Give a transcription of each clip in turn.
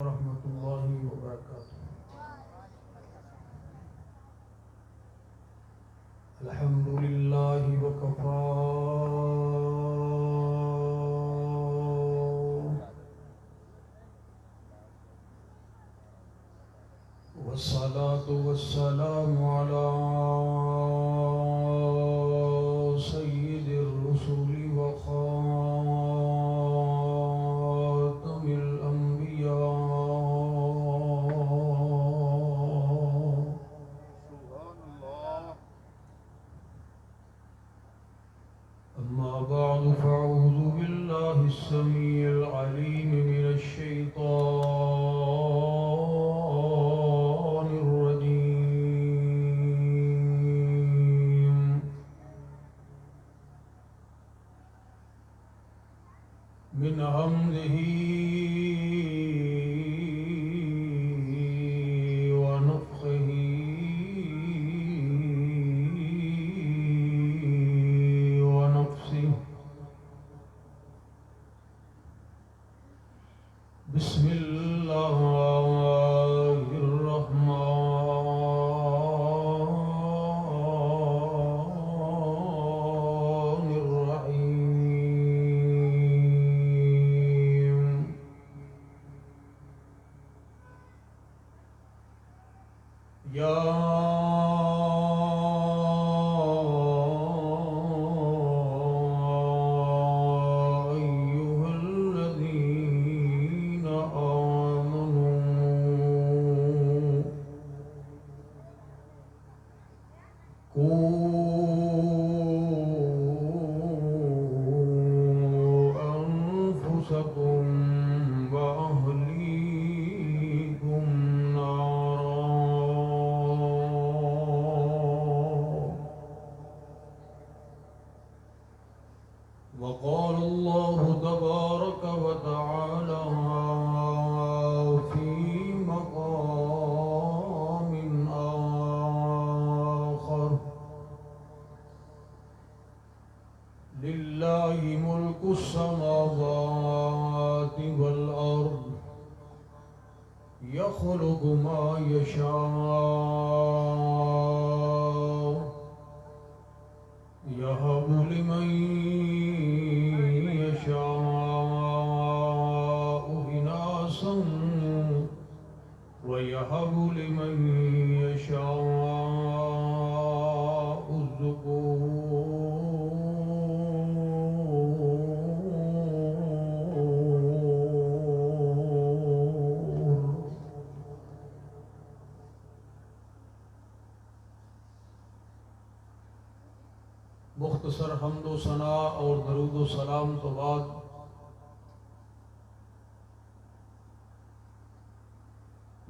ورحمۃ اللہ وبرکاتہ۔ الحمد للہ وکفا والصلاة والسلام على سید الرسل وخاتم الانبیاء، اما بعد فاعوذ باللہ السمیع العلیم من الشیطان الرجیم، من حمده ونفخه ونفسه۔ بسم اللہ الرحمن الرحیم۔ یا ایھا الذین آمنوا قوا انفسکم واہلیکم نارا، وقال اللہ تبارک وتعالى في مقام آخر: للہ ملک السماوات والأرض يخلق ما يشاء يهب لمن يشاء إناثا ويهب لمن يشاء الذكور۔ مختصر حمد و ثناء اور درود و سلام تو بعد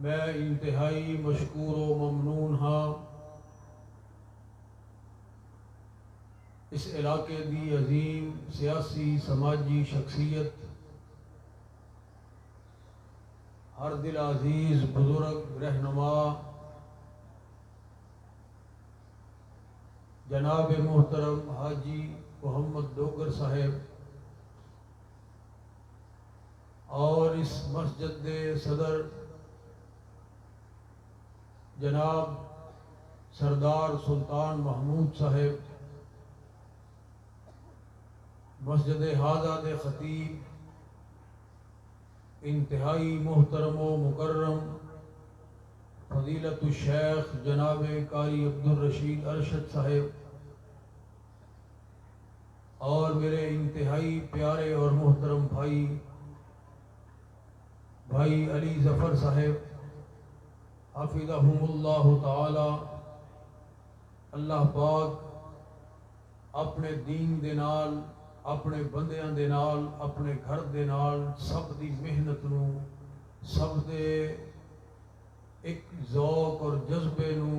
میں انتہائی مشکور و ممنون ہاں اس علاقے دی عظیم سیاسی سماجی شخصیت، ہر دل عزیز بزرگ رہنما جناب محترم حاجی محمد ڈوگر صاحب اور اس مسجد دے صدر جناب سردار سلطان محمود صاحب، مسجد ہادہ دے خطیب انتہائی محترم و مکرم فضیلت الشیخ جناب قاری عبدالرشید ارشد صاحب، اور میرے انتہائی پیارے اور محترم بھائی علی ظفر صاحب حفظہم اللہ تعالی۔ اللہ پاک اپنے دین دے نال، اپنے بندیاں دے نال، اپنے گھر دے نال سب دی محنت نو، سب دے ایک ذوق اور جذبے نو،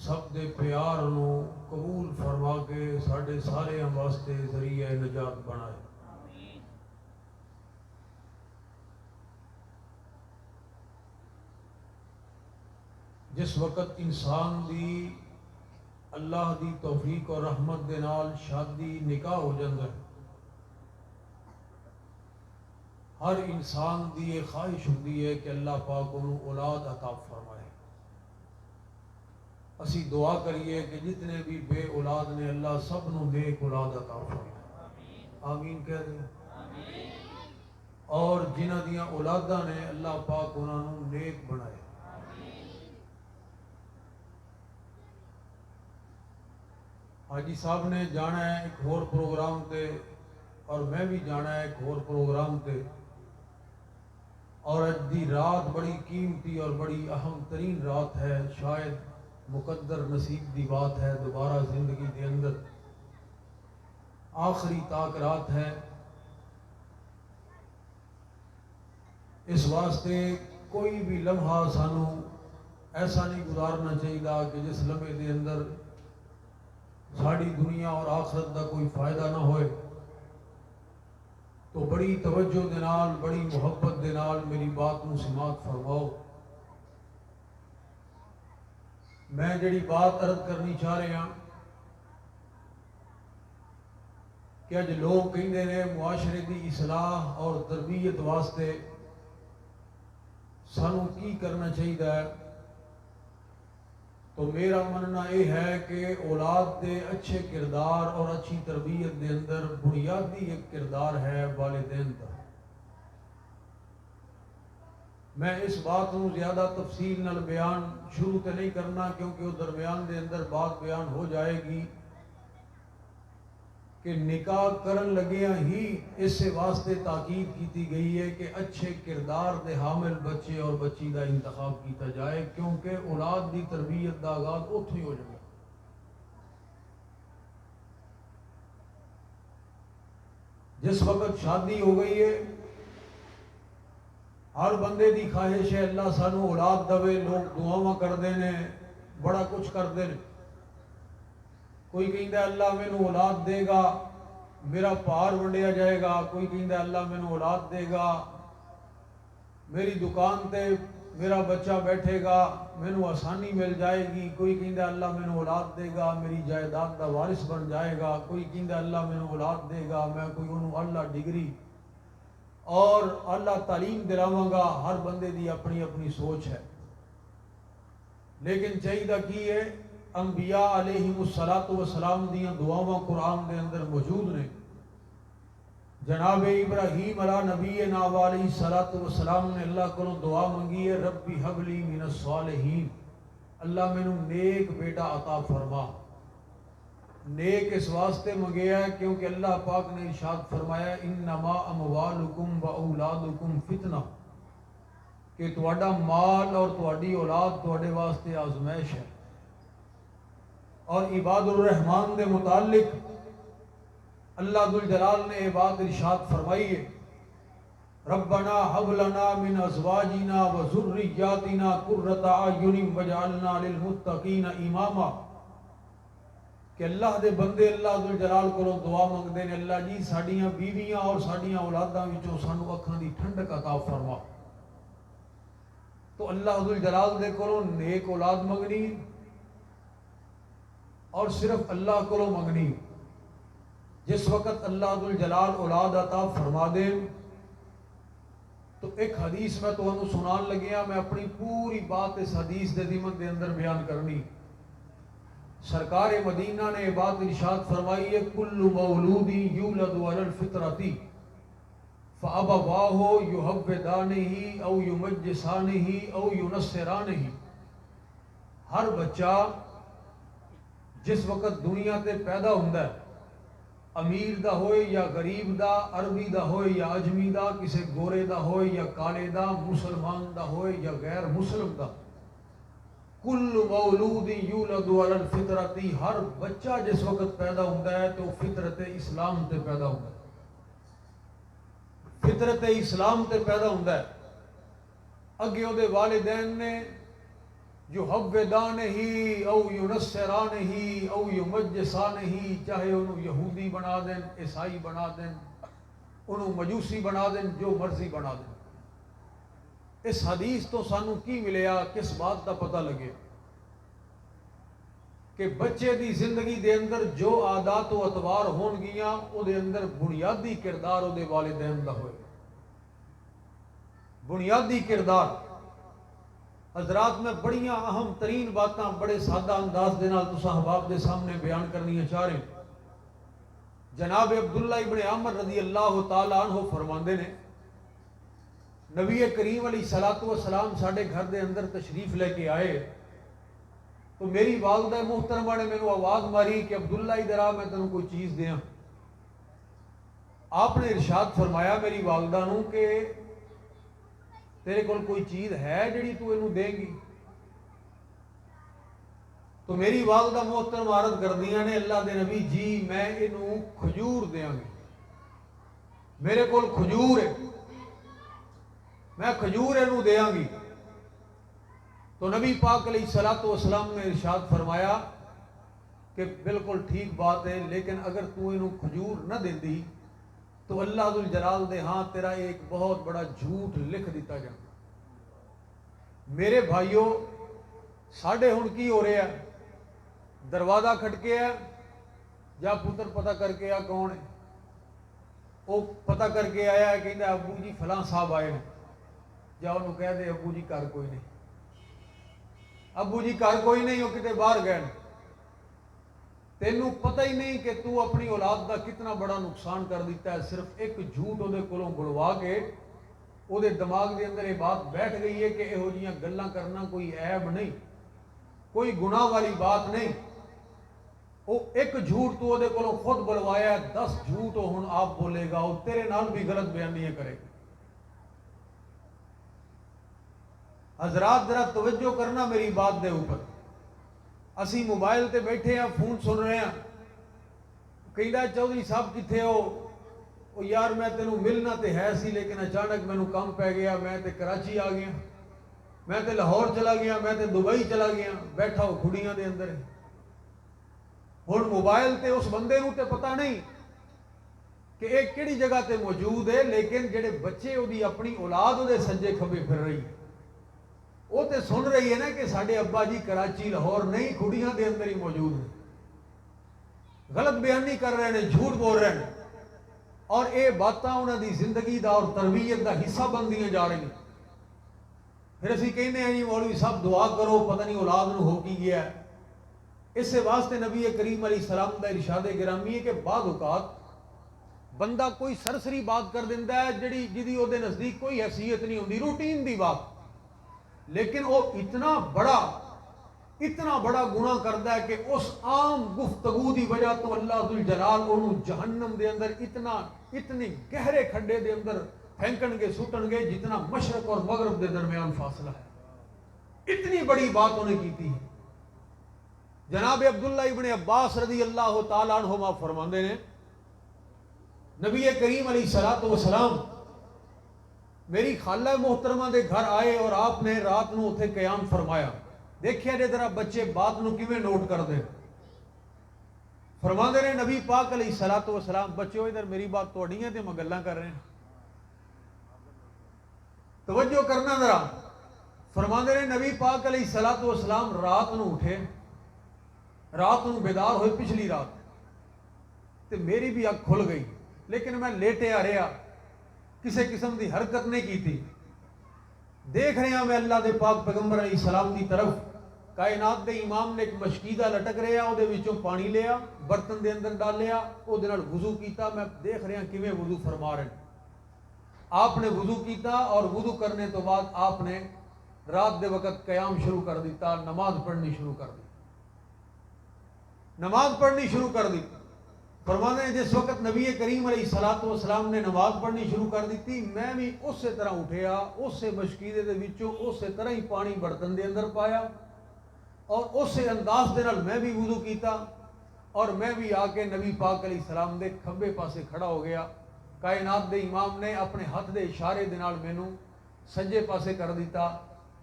سب دے پیار نو قبول فرما کے ساڈے سارے واسطے ذریعہ نجات بنائے۔ جس وقت انسان دی اللہ دی توفیق اور رحمت دے نال شادی نکاح ہو جاندہ ہے، ہر انسان دی یہ خواہش ہوتی ہے کہ اللہ پاک انہوں اولاد عطا فرمائے. اسی دعا کریے کہ جتنے بھی بے اولاد نے اللہ سب نو نیک اولاد عطا فرمائے. آمین کہہ دیں. اور جنہ دیاں اولاداں نے اللہ پاک انہوں نو نیک بنائے. حاجی صاحب نے جانا ہے ایک اور پروگرام تے اور میں بھی جانا ہے ایک اور پروگرام تے. اور اج دی رات بڑی قیمتی اور بڑی اہم ترین رات ہے. شاید مقدر نصیب دی بات ہے. دوبارہ زندگی دے اندر آخری تاک رات ہے. اس واسطے کوئی بھی لمحہ سانو ایسا نہیں گزارنا چاہیے کہ جس لمحے دے اندر ساری دنیا اور آخرت دا کوئی فائدہ نہ ہوئے. تو بڑی توجہ دے نال بڑی محبت دے نال میری بات نو سماعت فرماؤ. میں جڑی بات عرض کرنی چاہ رہا کہ اج لوگ کہندے نے معاشرے دی اصلاح اور تربیت واسطے سانو کی کرنا چاہیے. تو میرا مننا یہ ہے کہ اولاد دے اچھے کردار اور اچھی تربیت دے اندر بنیادی ایک کردار ہے والدین کا. میں اس بات کو زیادہ تفصیل نال بیان شروع تے نہیں کرنا کیونکہ وہ درمیان دے اندر بات بیان ہو جائے گی کہ نکاح کرن لگیاں ہی اس سے واسطے تاکید کیتی گئی ہے کہ اچھے کردار دے حامل بچے اور بچی دا انتخاب کیتا جائے کیونکہ اولاد دی تربیت دا آغاز اتھوں ہی ہو جائے. جس وقت شادی ہو گئی ہے ہر بندے دی خواہش ہے اللہ سانو اولاد دے. لوگ دعاواں کرتے ہیں بڑا کچھ کرتے ہیں. کوئی کہندا اللہ مینوں اولاد دے گا میرا پار ونڈیا جائے گا. کوئی کہندا اللہ مینوں اولاد دے گا میری دکان تے میرا بچہ بیٹھے گا مینوں آسانی مل جائے گی. کوئی کہندا اللہ مینوں اولاد دے گا میری جائیداد دا وارث بن جائے گا. کوئی کہندا اللہ مینوں اولاد دے گا میں کوئی انہوں اللہ ڈگری اور اللہ تعلیم دلاواں گا. ہر بندے دی اپنی اپنی سوچ ہے. لیکن چاہیے کی ہے انبیاء علیہم الصلاۃ والسلام دیاں دعاواں قرآن دے اندر موجود نے. جناب ابراہیم علیہ نبینا علیہ الصلاۃ والسلام نے اللہ کو دعا منگی ہے ربی ہب لی من الصالحین. اللہ مینوں نیک بیٹا عطا فرما. نیک اس واسطے منگیا ہے کیونکہ اللہ پاک نے ارشاد فرمایا انما اموالکم و اولادکم فتنہ کہ تہاڈا مال اور تہاڈی اولاد تہاڈے واسطے آزمائش ہے. اور عباد الرحمن دے متعلق اللہ ذوالجلال نے یہ بات ارشاد فرمائی ہے ربنا هب لنا من ازواجنا وذرياتنا قرة اعین واجعلنا للمتقین اماما. کہ اللہ دے بندے اللہ ذوالجلال کو دعا منگتے ہیں اللہ جی ساڈیاں بیویاں اور ساڈیاں اولاداں وچوں سانو اکھاں دی ٹھنڈک عطا فرما. تو اللہ ذوالجلال دے کولوں نیک اولاد منگنی اور صرف اللہ کو منگنی. جس وقت اللہ ذوالجلال اولاد عطا فرما دے تو ایک حدیث میں تو سنان لگیا میں اپنی پوری بات اس حدیث دے ضمن دے اندر بیان کرنی. سرکار مدینہ نے یہ بات ارشاد فرمائی ہے کل مولود یولد علی الفطرۃ فابواہ یحودانہ او یمجسانہ او ینصرانہ. ہر بچہ جس وقت دنیا تے پیدا ہوندا ہے امیر دا ہوئے یا غریب دا عربی دا ہوئے یا اجمی دا کسے گورے دا ہوئے یا کالے دا مسلمان دا ہوئے یا غیر مسلم دا کل مولود یولد علی الفطرۃ. ہر بچہ جس وقت پیدا ہوتا ہے تو فطرت اسلام تے پیدا ہوتا ہے. فطرت اسلام تے پیدا ہوتا ہے. اگے وہ والدین نے یحودانہ او ینصرانہ او یمجسانہ چاہے انہوں یہودی بنا دیں عیسائی بنا دیں انہوں مجوسی بنا دیں جو مرضی بنا دیں. اس حدیث تو سانو کی ملیا کس بات کا پتہ لگے کہ بچے دی زندگی دے اندر جو عادات و اطوار ہون گیاں او دے اندر بنیادی کردار او دے والدین دا ہوئے. بنیادی کردار حضرات میں بڑیاں اہم ترین باتاں بڑے سادہ انداز دے نال تساں احباب دے سامنے بیان کرنی چاہ رہے ہیں۔ جناب عبداللہ ابن عمر رضی اللہ تعالی عنہ فرماندے نے نبی کریم علیہ الصلوۃ والسلام ساڈے گھر دے اندر تشریف لے کے آئے تو میری والدہ محترمہ نے مینوں آواز ماری کہ عبداللہ ادھر آ، میں تینوں کوئی چیز دیاں۔ آپ نے ارشاد فرمایا میری والدہ نوں کہ تیرے کول کوئی چیز ہے جڑی تو اینوں دے گی؟ تو میری والدہ محترم عرض کردیاں نے اللہ دے نبی جی میں اینوں کھجور دیاں گی، میرے کول کھجور ہے، میں کھجور اینوں دیاں گی۔ تو نبی پاک علیہ الصلوۃ والسلام نے ارشاد فرمایا کہ بالکل ٹھیک بات ہے، لیکن اگر تو اینوں کھجور نہ دیندی تو اللہ ذوالجلال دے ہاں تیرا ایک بہت بڑا جھوٹ لکھ دیتا جاتا۔ میرے بھائیوں ساڈے ہن کی ہو رہا ہے، دروازہ کھٹکے ہے، جا پتر پتہ کر کے آ کون ہے؟ وہ پتہ کر کے آیا ہے، کہندا ابو جی فلاں صاحب آئے ہیں، جا انہوں کہہ دے ابو جی گھر کوئی نہیں، ابو جی گھر کوئی نہیں، وہ کتے باہر گئے۔ تینوں پتہ ہی نہیں کہ تو اپنی اولاد کا کتنا بڑا نقصان کر دیتا ہے، صرف ایک جھوٹ وہ کولوں بڑوا کے وہ دماغ دے اندر یہ بات بیٹھ گئی ہے کہ یہو جیاں گلاں کرنا کوئی عیب نہیں، کوئی گناہ والی بات نہیں۔ وہ ایک جھوٹ تو وہ کولوں خود بلوایا ہے، 10 جھوٹ وہ ہن آپ بولے گا، وہ تیرے نال بھی غلط بیانیاں کرے گا۔ حضرات ذرا توجہ کرنا میری بات دے اوپر، اسی موبائل تے بیٹھے ہیں، فون سن رہے ہیں، کہندا چودھری صاحب کتھے ہو؟ او یار میں تینوں ملنا تے ہے سی لیکن اچانک مینوں کام پہ گیا، میں تے کراچی آ گیا، میں تے لاہور چلا گیا، میں تے دبئی چلا گیا، بیٹھا ہو کھڑیاں دے اندر۔ ہن موبائل تے اس بندے نوں تے پتہ نہیں کہ ایک کیڑی جگہ تے موجود ہے، لیکن جڑے بچے وہ اپنی اولاد وہ سجے کھبے پھر رہی ہے، وہ تے سن رہی ہے نا کہ ساڈے ابا جی کراچی لاہور نہیں کھڑیاں دے اندر ہی موجود ہیں، غلط بیانی کر رہے ہیں، جھوٹ بول رہے ہیں، اور یہ باتاں انہوں دی زندگی دا اور تربیت دا حصہ بندیاں جا رہی ہیں۔ پھر اسی کہنے ہیں جی مولوی صاحب دعا کرو پتہ نہیں اولاد نو ہو کی گیا ہے۔ اس واسطے نبی کریم علیہ السلام دا ارشاد گرامی ہے کہ بعض اوقات بندہ کوئی سرسری بات کر دیتا ہے جدی وہ نزدیک کوئی حیثیت نہیں ہوتی، روٹین دی بات، لیکن وہ اتنا بڑا گناہ کرتا ہے کہ اس عام گفتگو دی وجہ تو اللہ ذوالجلال انہوں جہنم دے اندر اتنے گہرے کھڈے دے اندر پھینکن گے سٹن گے جتنا مشرق اور مغرب دے درمیان فاصلہ ہے۔ اتنی بڑی بات انہیں کی تھی۔ جناب عبداللہ ابن عباس رضی اللہ تعالیٰ عنہما فرماندے نے نبی کریم علیہ الصلوۃ والسلام میری خالہ محترمہ دے گھر آئے اور آپ نے رات نو اتھے قیام فرمایا۔ دیکھیا جے ذرا بچے بات نو کیویں نوٹ کر دے۔ فرماندے نے نبی پاک علیہ الصلوۃ والسلام بچوں ادھر میری بات توڑیاں تے میں گلاں کر رہے ہیں، توجہ کرنا ذرا۔ فرماندے نے نبی پاک علیہ الصلوۃ والسلام رات نو اٹھے، رات نو بیدار ہوئے پچھلی رات تے میری بھی اکھ کھل گئی، لیکن میں لیٹے آ رہا، کسی قسم دی حرکت نہیں کی تھی۔ دیکھ رہے ہیں میں اللہ دے پاک پیغمبر علیہ السلام کی طرف، کائنات دے امام نے ایک مشکیدہ لٹک رہا، وہ وچوں پانی لیا، برتن دے اندر ڈالیا، وہ وضو کیتا۔ میں دیکھ رہا کیویں وضو فرما رہے ہیں۔ آپ نے وضو کیتا اور وضو کرنے تو بعد آپ نے رات دے وقت قیام شروع کر دیتا، نماز پڑھنی شروع کر دی، نماز پڑھنی شروع کر دی۔ فرماتے ہیں جس وقت نبی کریم علیہ الصلوۃ والسلام نے نماز پڑھنی شروع کر دیتی، میں بھی اسی طرح اٹھیا، اسی مشکیدے دے وچوں اسی طرح ہی پانی برتن دے اندر پایا اور اسی انداز دے نال میں بھی وضو کیتا، اور میں بھی آ کے نبی پاک علیہ السلام دے کھبے پاسے کھڑا ہو گیا۔ کائنات دے امام نے اپنے ہاتھ دے اشارے دے نال مینوں سجے پاسے کر دیتا۔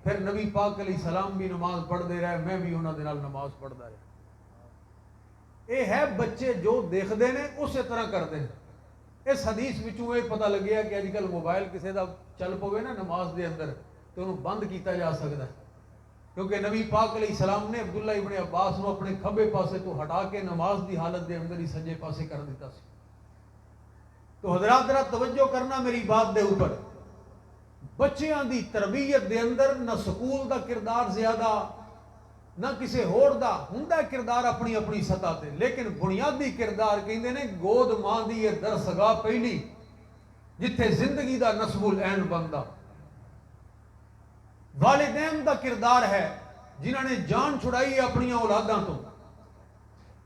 پھر نبی پاک علیہ السلام بھی نماز پڑھتے رہے، میں بھی انہاں دے نال نماز پڑھتا رہا۔ یہ ہے بچے جو دیکھتے ہیں اسی طرح کرتے ہیں۔ اس حدیث وچوں یہ پتہ لگیا کہ اج کل موبائل کسی دا چل پوے نا نماز دے اندر تو انہوں بند کیتا جا سکتا ہے، کیونکہ نبی پاک علیہ السلام نے عبداللہ ابن عباس نو اپنے کھبے پاسے تو ہٹا کے نماز دی حالت دے اندر ہی سجے پاسے کر دیتا سی۔ تو حضرات ذرا توجہ کرنا میری بات دے اوپر، بچیاں دی تربیت دے اندر نہ سکول دا کردار زیادہ نہ کسی ہور دا ہوندا کردار اپنی اپنی سطح تے، لیکن بنیادی کردار کہندے نے گود ماں دی یہ درسگاہ پہلی جتھے زندگی دا نصب العین بندا۔ والدین دا کردار ہے جنہاں نے جان چھڑائی ہے اپنی اولاداں تو۔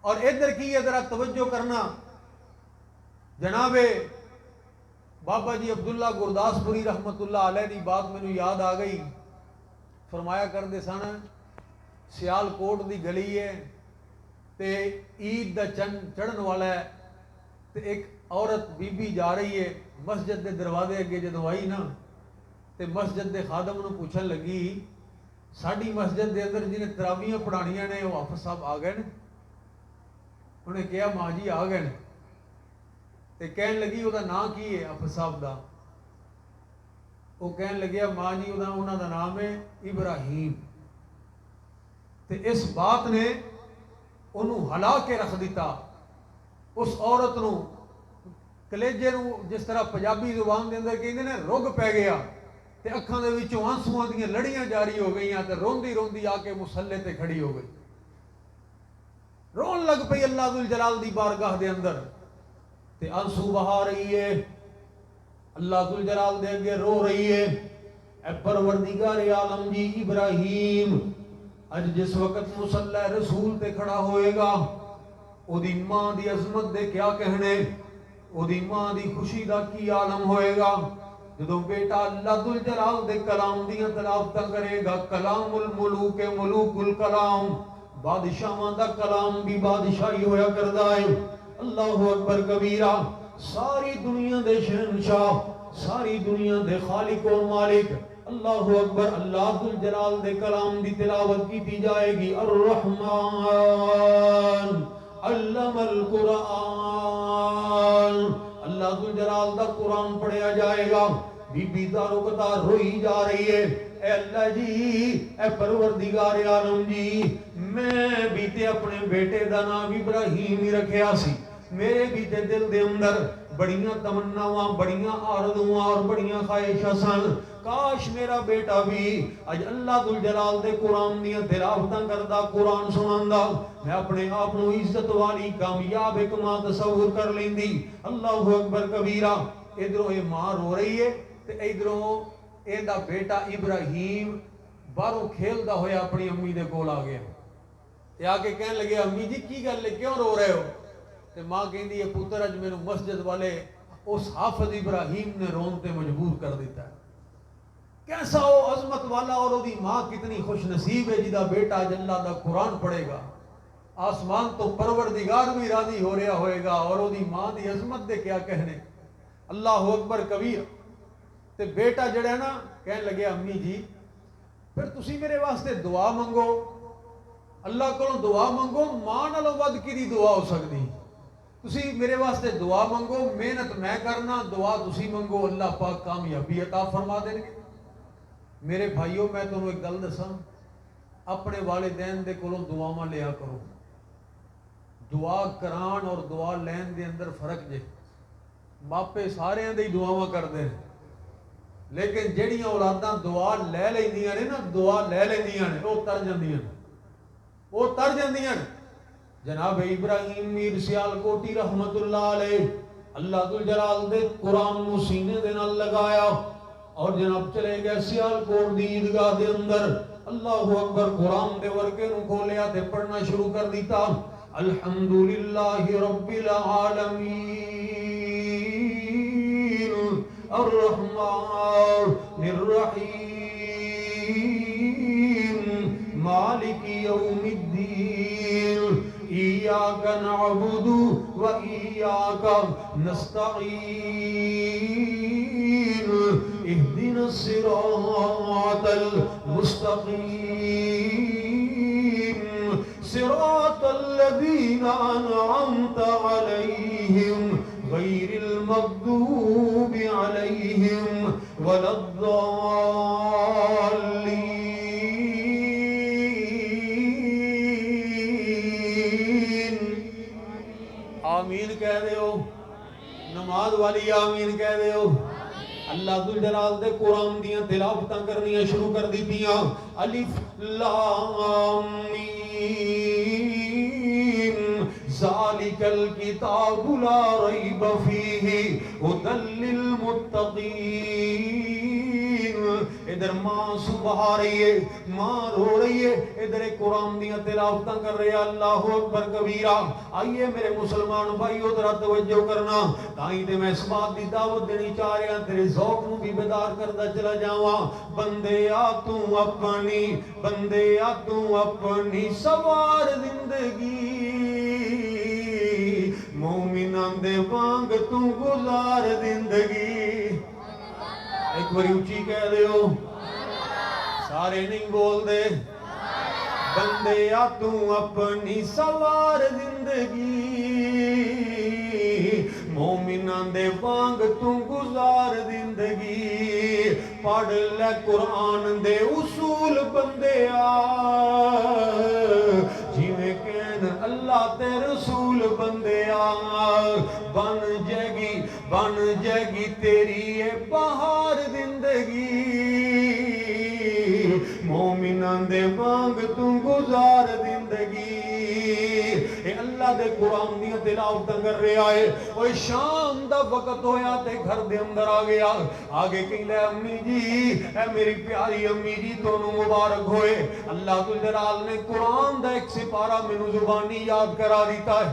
اور ادھر کی ہے ذرا توجہ کرنا، جناب بابا جی عبداللہ گرداسپوری رحمت اللہ علیہ دی بات مینوں یاد آ گئی۔ فرمایا کرتے سن سیال کوٹ دی گلی ہے تے عید دا چند چڑھن والا ہے تے ایک عورت بی بی جا رہی ہے مسجد دے دروازے اگے جدوں آئی نا تے مسجد دے خادم نوں پوچھن لگی ساڈی مسجد دے اندر جنہیں تراویاں پڑھانیاں نے وہ حافظ صاحب آ گئے نے؟ انہیں کہا ماں جی آ گئے نے۔ تے کہن لگی وہ نام کی ہے حافظ صاحب دا؟ وہ کہن لگیا ماں جی انہاں دا نام ہے ابراہیم۔ تے اس بات نے انہوں ہلا کے رکھ دیتا، اس عورت نو کلیجے نو جس طرح پنجابی زبان دے اندر کہندے نے رگ پہ گیا تے اکھاں دے وچوں آنسواں دیاں لڑیاں جاری ہو گئیاں تے روندی روندی آ کے مصلے تے کھڑی ہو گئی، رون لگ پئی اللہ ذوالجلال دی بارگاہ دے اندر تے آنسو بہا رہی ہے، اللہ ذوالجلال دے اگے رو رہی ہے، اے پروردگار عالم جی ابراہیم اج جس وقت مصلی رسول تے کھڑا ہوئے گا او دی ماں دی عظمت دے کیا کہنے، او دی ماں دی خوشی دا کی عالم ہوئے گا جدوں بیٹا اللہ ذوالجلال دے کلام دیاں تلاوتاں کرے گا۔ کلام الملوک ملوک الکلام، بادشاہاں دا کلام بھی بادشاہی ہویا کردا ہے۔ اللہ اکبر کبیرہ، ساری دنیا دے شہنشاہ، ساری دنیا دے خالق و مالک، اللہ اکبر، اللہ ذوالجلال دے کلام دی تلاوت کی جائے گی۔ الرحمن علم القرآن، اللہ ذوالجلال دا قرآن پڑھیا جائے گا۔ بی بی دارو قطار روئی جا رہی ہے، اے اللہ جی، اے پروردگار عالم جی، میں بھی تے اپنے بیٹے دا نام ابراہیم ہی رکھیا سی، میرے بھی تے دل دے اندر بڑیاں تمناواں، بڑیاں آرزواں اور بڑیاں خواہشاں سن، کاش میرا بیٹا بھی اج اللہ ذوالجلال دے قرآن دیاں تلاوتاں کردا، قرآن سناندا، میں اپنے آپ نو عزت والی کامیاب ایک ماں تصور کر لیندی۔ اللہ اکبر کبیرہ، ادھروں یہ ماں رو رہی ہے تے ادھروں اے دا بیٹا ابراہیم باہروں کھیلدا ہویا اپنی امی دے کول آ گیا تے آ کے کہن لگے امی جی کی گل ہے، کیوں رو رہے ہو؟ تے ماں کہندی ہے پتر اج مینوں مسجد والے اس حافظ ابراہیم نے رون تے مجبور کر دیتا ہے۔ کیسا وہ عظمت والا اور وہ دی ماں کتنی خوش نصیب ہے جدا بیٹا اج اللہ دا قرآن پڑھے گا، آسمان تو پروردگار بھی راضی ہو رہا ہوئے گا اور وہ دی ماں دی عظمت دے کیا کہنے۔ اللہ اکبر کبیر، تے بیٹا جڑا ہے نا کہنے لگے امی جی پھر تسی میرے واسطے دعا منگو، اللہ کو دعا منگو، ماں نالوں ود کی دی دعا ہو سکتی، تسی میرے واسطے دعا منگو، محنت میں کرنا، دعا تسی منگو، اللہ پاک کامیابی عطا فرما دیں گے۔ میرے بھائیوں میں تمہیں ایک گل دساں، اپنے والدین دے کولوں دعاواں لیا کرو، دعا کران اور دعا لین دے اندر فرق جے، ماپے سارے دے دعاواں کردے ہیں لیکن جڑیاں اولاداں دعا لے لیندیاں نے نا، دعا لے لیندیاں نے وہ تر جاندیاں نے، وہ تر جاندیاں نے۔ جناب ابراہیم میر سیال کوٹی رحمت اللہ علیہ اللہ ذوالجلال دے قرآن نو سینے دے نال لگایا اور جناب چلے گئے سیال کوٹ دی عیدگاہ دے اندر، اللہ اکبر، قرآن دے ورکے نو کھولیا تے پڑھنا شروع کر دیتا۔ الحمدللہ رب العالمین الرحمن الرحیم مالک یوم الدین ایاک نعبد و ایاک نستعین اہدنا الصراط المستقیم صراط الذین انعمت علیہم غیر المغضوب علیہم ولا الضالین۔ آمین کہہ دے ہو، نماز والی آمین کہہ دے ہو، اللہ ذوالجلال دے قرآن دیاں تلاوتاں کرنیاں شروع کر دیتیاں. الف لام میم ذالک الکتاب لا ریب فیہ ھدی للمتقین. ادھر ماں صبح آ رہی ہے، ماں رو رہی ہے، ادھر ایک قرآن دیاں تلاوتاں کر رہے ہیں. اللہ اکبر کبیرہ. آئیے میرے مسلمان بھائیو ذرا توجہ کرنا. تائیں تے میں اس بات دی دعوت دینی چاہ رہا ہوں، تیرے ذوق نو بھی بیدار کردا چلا جاواں. بندیا تو اپنی، بندیا تو اپنی سوار زندگی، مومناں دے وانگ تو گزار زندگی. ایک باری اونچی کہہ دیو، سارے نہیں بول دے. بندیا تو اپنی سوار زندگی، مومناں دے وانگ تو گزار زندگی. پڑھ لے قرآن دے اصول بندیا، جویں کہن اللہ تے رسول بندیا. بن جائے گی تیری یہ بہار زندگی، مومناں دے وانگ تو گزار زندگی. اے اللہ دے قرآن دیاں تلاوتاں کر رہا ہے. اوہ شام دا وقت ہویا تے گھر دے اندر آ گیا. آگے کہندے امی جی، اے میری پیاری امی جی تونوں مبارک ہوئے. اللہ ذوالجلال نے قرآن دا ایک سپارہ مینوں زبانی یاد کرا دیتا ہے.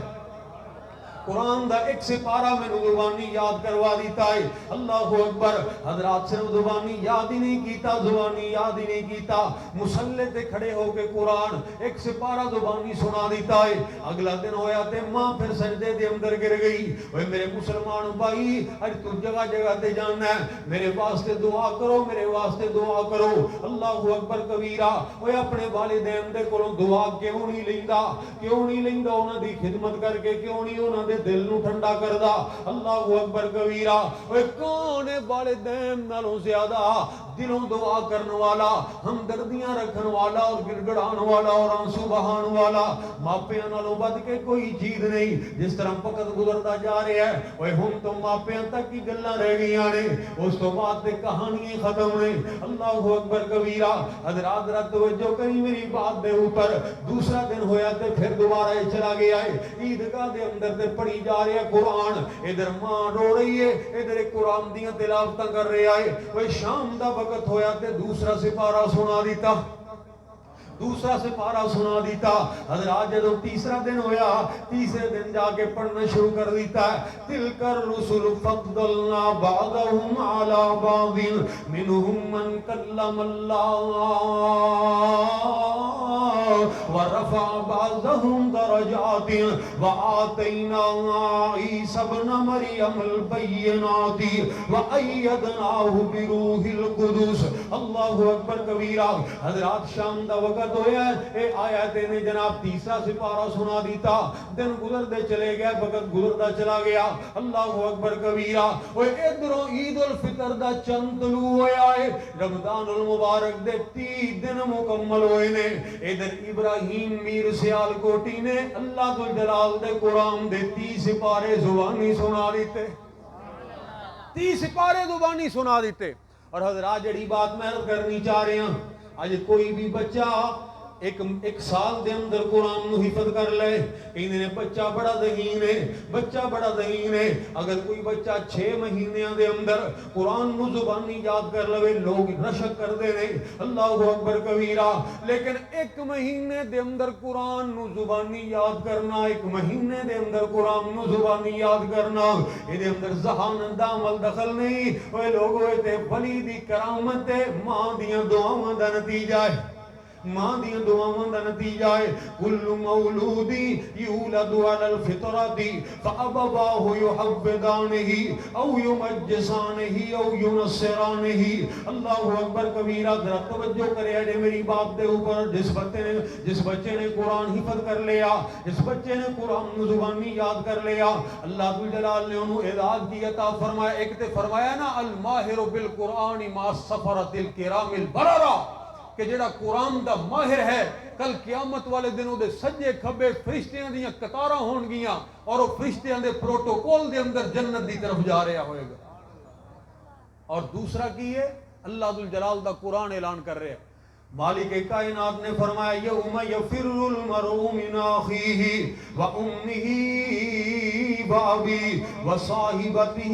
قرآن دا ایک سپارہ میں زبانی یاد کروا دیتا ہے. اللہ اکبر. حضرات صرف زبانی یاد ہی نہیں کیتا، زبانی یاد ہی نہیں کیتا، مصلے تے کھڑے ہو کے قرآن ایک سپارہ زبانی سنا دیتا ہے. اگلا دن ہویا تے ماں پھر سجدے دے اندر گر گئی. اوے میرے مسلمان بھائی، اج تو جگہ جگہ تے جانا ہے، میرے واسطے دعا کرو، میرے واسطے دعا کرو. اللہ اکبر کبیرہ. اوے اپنے والدین دے کولوں دعا کیوں نہیں لیندا؟ کیوں نہیں لیندا؟ انہاں دی خدمت کر کے کیوں نہیں انہاں دے دل نو ٹھنڈا کردا؟ اللہ اکبر کبیرہ. اوے کون ہے والدین نالوں زیادہ دلوں دعا کرن والا، ہمدردیاں رکھن والا اور گڑگڑان والا اور آنسو بہان والا؟ ماپیاں نالوں بد کے کوئی چیز نہیں. جس طرح وقت گزرتا جا رہا ہے، اوے ہن تو ماپیاں تک کی گلاں رہ گئیاں نے، اس تو بعد تے کہانیاں ختم نے. اللہ اکبر کبیرہ. حضرات ذرا توجہ کری میری بات دے اوپر. دوسرا دن ہویا تے پھر دوبارہ یہ چلا گیا ہے. عیدگاہ دے اندر تے پڑھی جا رہا ہے قرآن. ادھر ماں رو رہی ہے، ادھر ایک قرآن دیاں تلاوتاں کر رہا ہے. وہ شام دا وقت ہویا تے دوسرا سپارہ سنا دیتا، دوسرا سپارہ سنا دیتا. حضرات جدو تیسرا دن ہویا، تیسرے دن جا کے پڑھنا شروع کر دیتا ہے. تلک الرسل فضلنا بعضهم على بعض منهم من کلم اللہ ورفع بعضهم درجات وآتینا عیسی ابن مریم البینات وأیدناہ بروح القدس. اللہ اکبر کبیرہ. حضرات شام دا وقت ہویا ہے، اے آیت نے جناب تیسرا سپارہ سنا دیتا. دن گزر دے چلے گئے، وقت گزردا چلا گیا. اللہ اکبر کبیرہ. اوے ادھروں عید الفطر دا چند طلوع ہویا ہے، رمضان المبارک دے 30 دن مکمل ہوئے نے. ادھر ابراہیم میر سیال کوٹی نے اللہ ذوالجلال دے قرآن دے 30 سپارے زبانی سنا دیتے، 30 سپارے زبانی سنا دیتے. اور حضرات جڑی بات میں کرنی چاہ رہے ہیں، آج کوئی بھی بچہ ایک سال دے اندر قرآن نو حفظ کر لے، کہندے نے بچہ بڑا ذہین ہے، بچہ بڑا ذہین ہے. اگر کوئی بچہ 6 مہینیاں دے اندر قرآن نو زبانی یاد کر لے، لوگ رشک کر دے نے. اللہ اکبر کبیرہ. لیکن 1 مہینے دے اندر قرآن نو زبانی یاد کرنا، 1 مہینے دے اندر قرآن نو زبانی یاد کرنا، یہ دے اندر ذہانت دا عمل دخل نہیں. وہ لوگ ہوئے تے ولی دی کرامت تے ماں دیاں دعاواں دا نتیجہ ہے، ماں دیاں دعاواں دا نتیجہ ہے. کل مولود یولد علی الفطرۃ فابواہ یحودانہ او یمجسانہ او ینصرانہ. اللہ اکبر کبیرہ. ذرا توجہ کرے اے میری بات دے اوپر. جس بچے نے قرآن حفظ کر لیا، جس بچے نے قرآن زبانی یاد کر لیا، اللہ ذوالجلال نے انہوں اعزاز کی عطا فرمایا. ایک تے فرمایا نا الماہر بالقرآن مع السفرۃ الکرام البررہ، کہ جڑا قرآن دا ماہر ہے کل قیامت والے دنوں دے سجے کھبے فرشتیاں دیاں قطاراں ہون گیاں اور وہ فرشتیاں دے پروٹوکول دے اندر جنت دی طرف جا رہا ہوئے گا. اور دوسرا کی ہے اللہ ذو الجلال دا قرآن اعلان کر رہے ہیں. مالک کائنات نے فرمایا یوم یفر المرء من اخیہ و امہ و ابی و صاحبتہ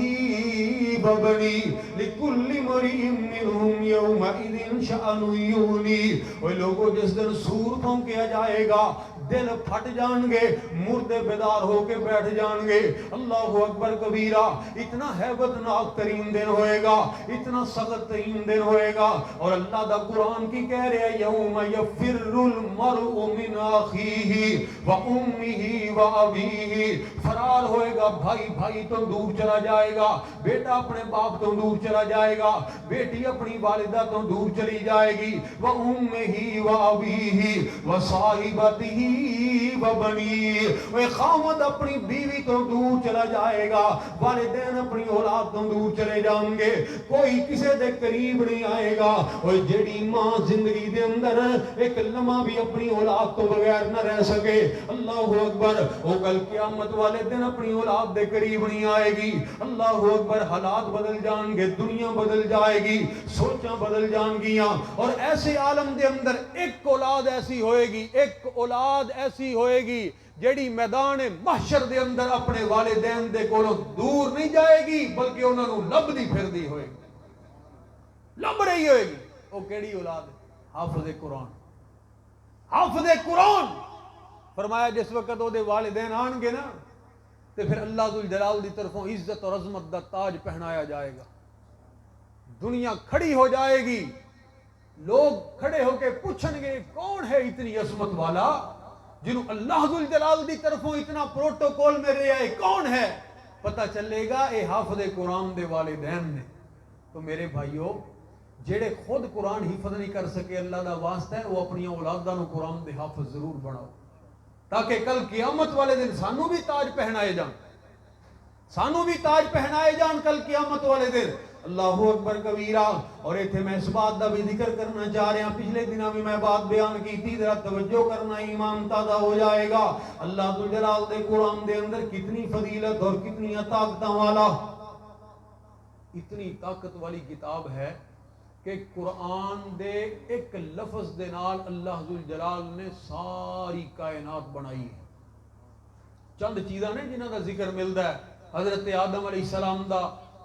و بنی لکل امرئ منہم یومئذ شأن یغنی. وہ لوگوں جس دن سور پھونکیا جائے گا دل پھٹ جان گے, مردے بیدار ہو کے بیٹھ جان گے. اللہ اکبر کبیرہ. اتنا ہیبت ناک ترین دن ہوئے گا, اتنا سخت ترین دن ہوئے گا. اور اللہ دا قرآن کی کہہ رہے ہیں یوم یفر المرء من اخیہ و امہ و ابیہ. فرار ہوئے گا بھائی بھائی تو دور چلا جائے گا, بیٹا اپنے باپ تو دور چلا جائے گا, بیٹی اپنی والدہ تو دور چلی جائے گی. و امہ و ابیہ و صاحبتہ و بنی. وہ خامد اپنی بیوی تو دور چلا جائے گا, والدین اپنی اولاد تو دور چلے جائیں گے, کوئی کسی دے قریب نہیں آئے گا. اور جیڑی ماں زندگی دے اندر ایک لمحہ بھی اپنی اولاد تو بغیر نہ رہ سکے, اللہ اکبر, وہ کل قیامت والے دن اپنی اولاد دے قریب نہیں آئے گی. اللہ اکبر. حالات بدل جان گے, دنیا بدل جائے گی, سوچاں بدل جان گیاں. اور ایسے عالم دے اندر ایک اولاد ایسی ہوئے گی, ایک اولاد ایسی ہوئے گی جیڑی میدان محشر دے اندر اپنے والدین دے کولوں دور نہیں جائے گی, بلکہ انہاں نوں لبدی پھردی ہوئے گی, لب رہی ہوئے گی. وہ کیڑی اولاد ہے؟ حافظ قرآن. حافظ قرآن. فرمایا جس وقت وہ دے والدین آن گے نا تو پھر اللہ ذو الجلال دی طرفوں عزت اور عظمت دا تاج پہنایا جائے گا. دنیا کھڑی ہو جائے گی, لوگ کھڑے ہو کے پوچھیں گے کون ہے اتنی عظمت والا جنہوں اللہ ذو الجلال دی طرفوں اتنا پروٹوکول میں رہے آئے, کون ہے؟ پتہ چلے گا اے حافظ قرآن دے والدین نے. تو میرے بھائیوں, جڑے خود قرآن حفظ نہیں کر سکے, اللہ دا واسطہ ہے وہ اپنی اولاداں نوں قرآن دے حافظ ضرور بناؤ, تاکہ کل قیامت والے دن سانوں بھی تاج پہنائے جان, سانوں بھی تاج پہنائے جان کل قیامت والے دن. اللہ اکبر کبیرہ. اور ایتھے میں اس بات دا بھی ذکر کرنا چاہ رہا ہوں, پچھلے دنوں بھی میں بات بیان کی تھی, ذرا توجہ کرنا, ایمان تازہ ہو جائے گا. اللہ ذو الجلال دے قرآن دے اندر کتنی فضیلت اور کتنی طاقتاں والا, اتنی طاقت والی کتاب ہے کہ قرآن دے ایک لفظ دے نال اللہ ذو الجلال نے ساری کائنات بنائی ہے. چند چیزاں نے جنہاں دا ذکر ملدا ہے, حضرت آدم علیہ السلام دا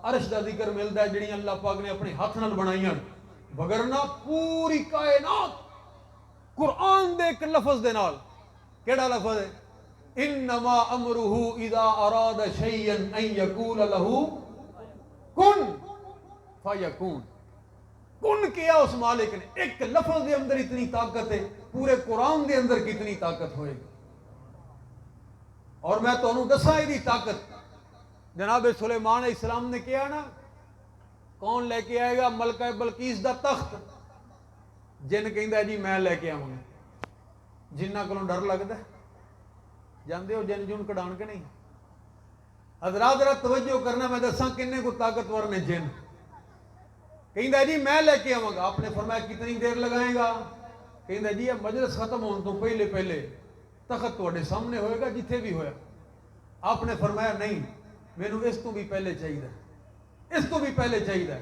عرش دا ذکر ملدا ہے جڑیاں اللہ پاک نے اپنے ہاتھ نال بنائیاں, وگرنہ پوری کائنات قرآن دے ایک لفظ دے نال. کیڑا لفظ ہے؟ انما امرہ اذا اراد شیئا ان یقول له کن فیکون. کن کیا اس مالک نے, ایک لفظ دے اندر اتنی طاقت ہے, پورے قرآن دے اندر کتنی طاقت ہوئے گی. اور میں تو انہوں دساں دی طاقت. جناب سلیمان علیہ السلام نے کیا نا, کون لے کے آئے گا ملکہ بلقیس دا تخت؟ جن کہندا جی میں لے کے آواں. جنہ کولوں ڈر لگدا ہے, جاندے ہو جن جن کڈان کے نہیں؟ حضرات ذرا توجہ کرنا, میں دساں کنے کو طاقتور نے جن. کہندا جی میں لے کے آواں گا. آپ نے فرمایا کتنی دیر لگائے گا؟ کہندا جی یہ مجلس ختم ہونے تو پہلے پہلے تخت تواڈے سامنے ہوئے گا جتھے بھی ہویا. آپ نے فرمایا نہیں, مینوں اس تو بھی پہلے چاہیے, اس تو بھی پہلے چاہیے.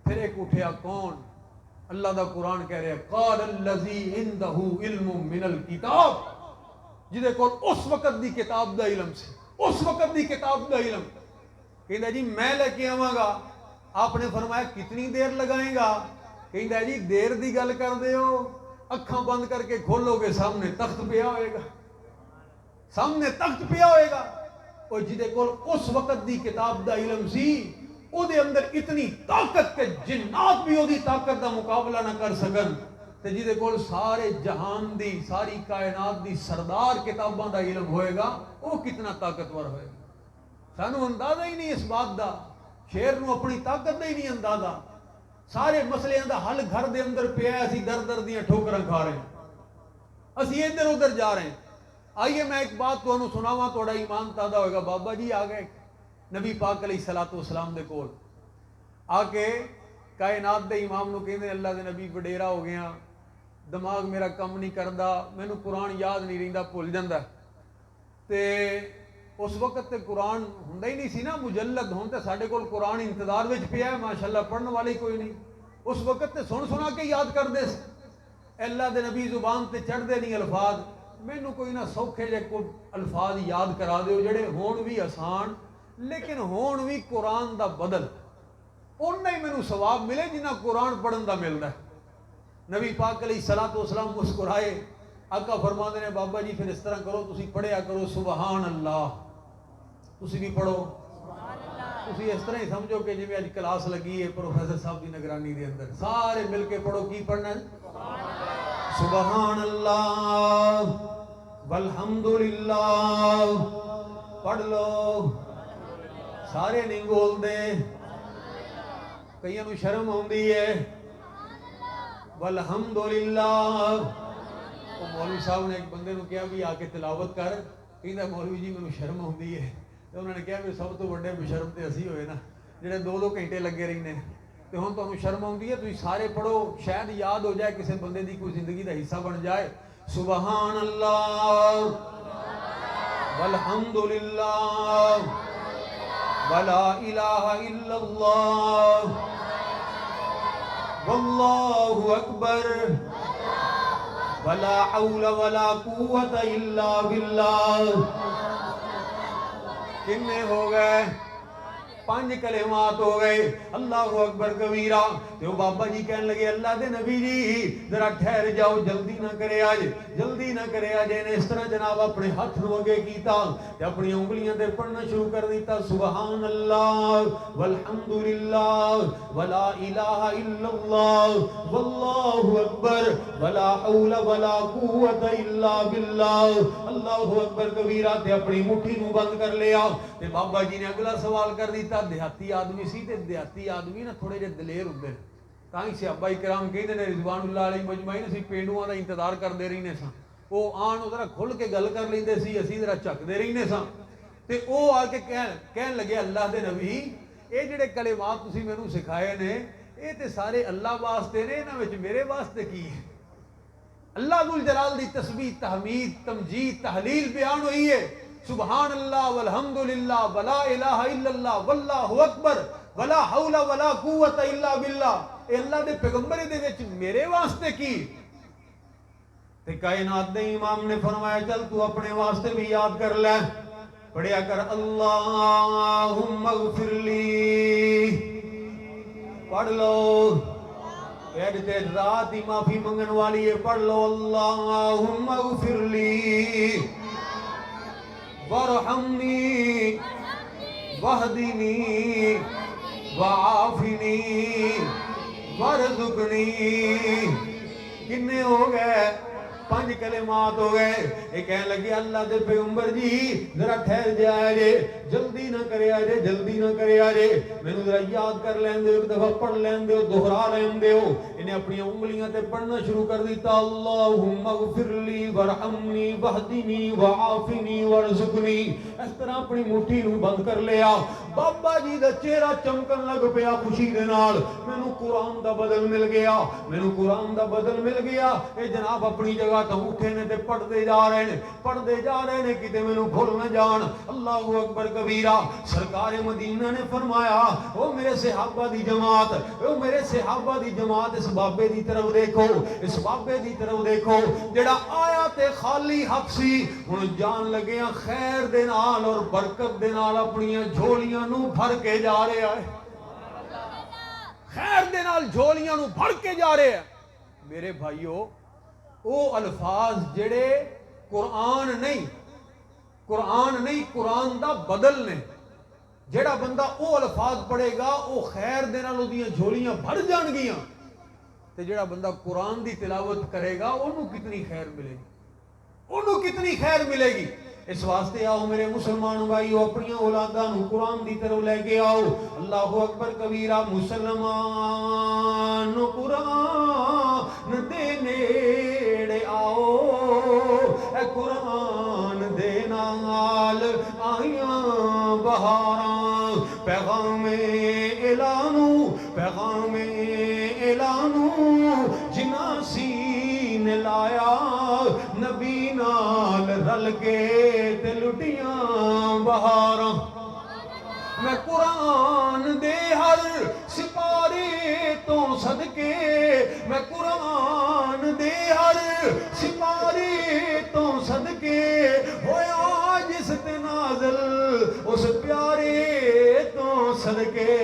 پھر ایک اٹھیا کون؟ اللہ دا قرآن کہہ رہا ہے قال الذی عندہ علم من الکتاب, جہدے کول اس وقت دی کتاب دا علم سی, اس وقت دی کتاب دا علم. کہندا جی میں لے کے آواں گا. آپ نے فرمایا کتنی دیر لگائیں گا؟ کہندا جی دیر دی گل کر دے ہو, اکھاں بند کر کے کھولو گے سامنے تخت پیا ہوئے گا, سامنے تخت پیا ہوئے گا. اور جہدے کول اس وقت دی کتاب دا علم سی, او دے اندر اتنی طاقت کہ جنات بھی او دی طاقت دا مقابلہ نہ کر سکن, تے جہدے کول سارے جہان دی ساری کائنات دی سردار کتاباں دا علم ہوئے گا, او کتنا طاقتور ہوئے گا. سانو اندازہ ہی نہیں اس بات دا, شیر نو اپنی طاقت دا ہی نہیں اندازہ. سارے مسئلیاں دا حل گھر دے اندر پیا ہے, اسی در در دیاں ٹھوکراں کھا رہے ہیں, اسی ادھر ادھر جا رہے ہیں. آئیے میں ایک بات تانوں سناواں, تھوڑا ایمان تازہ ہوئے گا. بابا جی آ گئے نبی پاک علیہ الصلوۃ والسلام دے کول, آ کے کائنات دے امام نو کہندے اللہ دے نبی وڈیرا ہو گیا, دماغ میرا کم نہیں کردا, مینوں قرآن یاد نہیں رہندا, بھول جاندا. تے اس وقت تے قرآن ہوندا ہی نہیں سی نا مجلد، ہون تے ساڈے کول قرآن انتظار وچ پیا ہے ماشاءاللہ، پڑھن والی کوئی نہیں. اس وقت تے سن سنا کے یاد کردے سی. اللہ دے نبی زبان تے چڑھدے نہیں الفاظ. مینوں کوئی نہ سوکھے جے کوئی الفاظ یاد کرا دیو جڑے ہون بھی آسان لیکن ہون بھی قرآن دا بدل. اُنّا ہی مینوں ثواب ملے جنہ قرآن پڑھن دا ملدا ہے. نبی پاک علیہ الصلوۃ والسلام مسکرائے. آقا فرماندے نے بابا جی پھر اس طرح کرو تسی پڑھیا کرو سبحان اللہ. تسی بھی پڑھو تسی اس طرح ہی سمجھو کہ جی اج کلاس لگی ہے پروفیسر صاحب کی نگرانی دے اندر سارے مل کے پڑھو. کی پڑھنا ہے؟ سبحان اللہ والحمد للہ. پڑھ لو. سارے نہیں بول دے. کئیاں نوں شرم آندی ہے. والحمد للہ. مولوی صاحب نے ایک بندے نو کہا بھی آ کے تلاوت کر. کہندا مولوی جی مینوں شرم آندی ہے. تے انہوں نے کہا بھی سب تو بڑے بشرم تے اسی ہوئے نا جڑے 2-2 گھنٹے لگے رہنے. تے ہن تانوں شرم آندی ہے تسی سارے پڑھو شاید یاد ہو جائے کسی بندے دی کوئی زندگی دا حصہ بن جائے. سبحان اللہ والحمد للہ ولا الہ الا اللہ واللہ اکبر ولا حول ولا قوت الا باللہ. کتنے ہو گئے؟ 5 کلمات ہو گئے. اللہ اکبر کبیرہ. تو بابا جی کہنے لگے اللہ دے نبی جی ذرا ٹھہر جاؤ جلدی نہ کرے آج جلدی نہ کرے آج. نے اس طرح جناب اپنے ہاتھ نو اگے کیتا تے اپنی انگلیاں تے پڑھنا شروع کر دیتا. سبحان اللہ والحمد للہ ولا الہ الا اللہ واللہ اکبر ولا حول ولا قوت الا باللہ. اللہ اکبر کبیرہ. تے اپنی مٹھی نو بند کر لیا. تے بابا جی نے اگلا سوال کر دیتا. دیہاتی آدمی سی تے دیہاتی آدمی نا تھوڑے جے دلیر ہوندے نے. تاں ہی صحابہ کرام کہندے نے رضوان اللہ علیہ مجمعین اسی پینڈواں دا انتظار کردے رہنے ساں. وہ آن ذرا کھل کے گل کر لیندے سی اسی ذرا جھکدے رہنے ساں. تے او آ کے کہن لگے اللہ دے نبی اے جڑے کلمات تسی مینوں سکھائے نے اے تے سارے اللہ واسطے نے انہاں وچ میرے واسطے کی ہے؟ اللہ ذو الجلال دی تسبیح تحمید تمجید تحلیل بیان ہوئی ہے. سبحان اللہ والحمد للہ ولا الہ الا اللہ واللہ اکبر ولا حول ولا قوت الا باللہ. اے اللہ دے پیغمبر دے وچ میرے واسطے کی؟ تے کائنات دے امام نے فرمایا چل تو اپنے واسطے بھی یاد کر لے. پڑھیا کر اللہم اغفر لی. پڑھ لو. ایڈ تے رات ہی معافی منگن والی ہے. پڑھ لو اللہم اغفر لی وارحمنی واہدنی وعافنی وارزقنی. کتنے ہو گئے؟ 5 کلمات ہو گئے. یہ کہنے لگے اللہ دے پیغمبر جی ذرا ٹھہر جائے جے جلدی نہ کرے آجے جلدی نہ کرے آجے. میں نے ذرا یاد کر لین دے ایک دفعہ پڑھ لین دے دہرا لین دے. انہیں اپنی انگلیاں تے پڑھنا شروع کر دیتا. اللہم اغفر لی ورحمنی وحدنی وعافنی ورزقنی. اس طرح اپنی مٹھی نو بند کر لیا. بابا جی دا چہرہ چمکن لگ پیا خوشی دے نال. مینوں قرآن دا بدل مل گیا مینوں قرآن دا بدل مل گیا. اے جناب اپنی جگہ تو اٹھے نے تے پڑھتے جا رہے نے کتے مینوں بھول نہ جان. اللہ اکبر کبیرہ. سرکار مدینہ نے فرمایا او میرے صحابہ دی جماعت او میرے صحابہ دی جماعت اس بابے دی طرف دیکھو اس بابے دی طرف دیکھو جڑا آیا تے خالی حق سی ہن جان لگیا خیر دے نال اور برکت دے نال اپنی جھولیاں نو بھر کے جا رہا ہے. خیر دے نال جھولیاں نو بھر کے جا رہے ہیں. میرے بھائیو او الفاظ جڑے قرآن نہیں قرآن دا بدل نے. جڑا بندہ او الفاظ پڑھے گا او خیر دے نال اودیاں جھولیاں بھر جان گیاں. تے جڑا بندہ قرآن دی تلاوت کرے گا انہوں کتنی خیر ملے گی کتنی خیر ملے گی. اس واسطے آؤ میرے مسلمان بھائیو اپنی اولاداں نو قرآن دی طرف لے کے آؤ. اللہ اکبر کبیرہ. مسلمان قرآن دے نیڑے آؤ اے قرآن دے نال آیاں بہاراں. پیغام اعلانو جنہ سین لایا نبی نال رل کے تے لٹیاں بہاراں میں قرآن دے ہر سپارے تو صدقے میں قرآن دے ہر سپارے تو صدقے ہویا جس تے نازل اس پیارے تو صدقے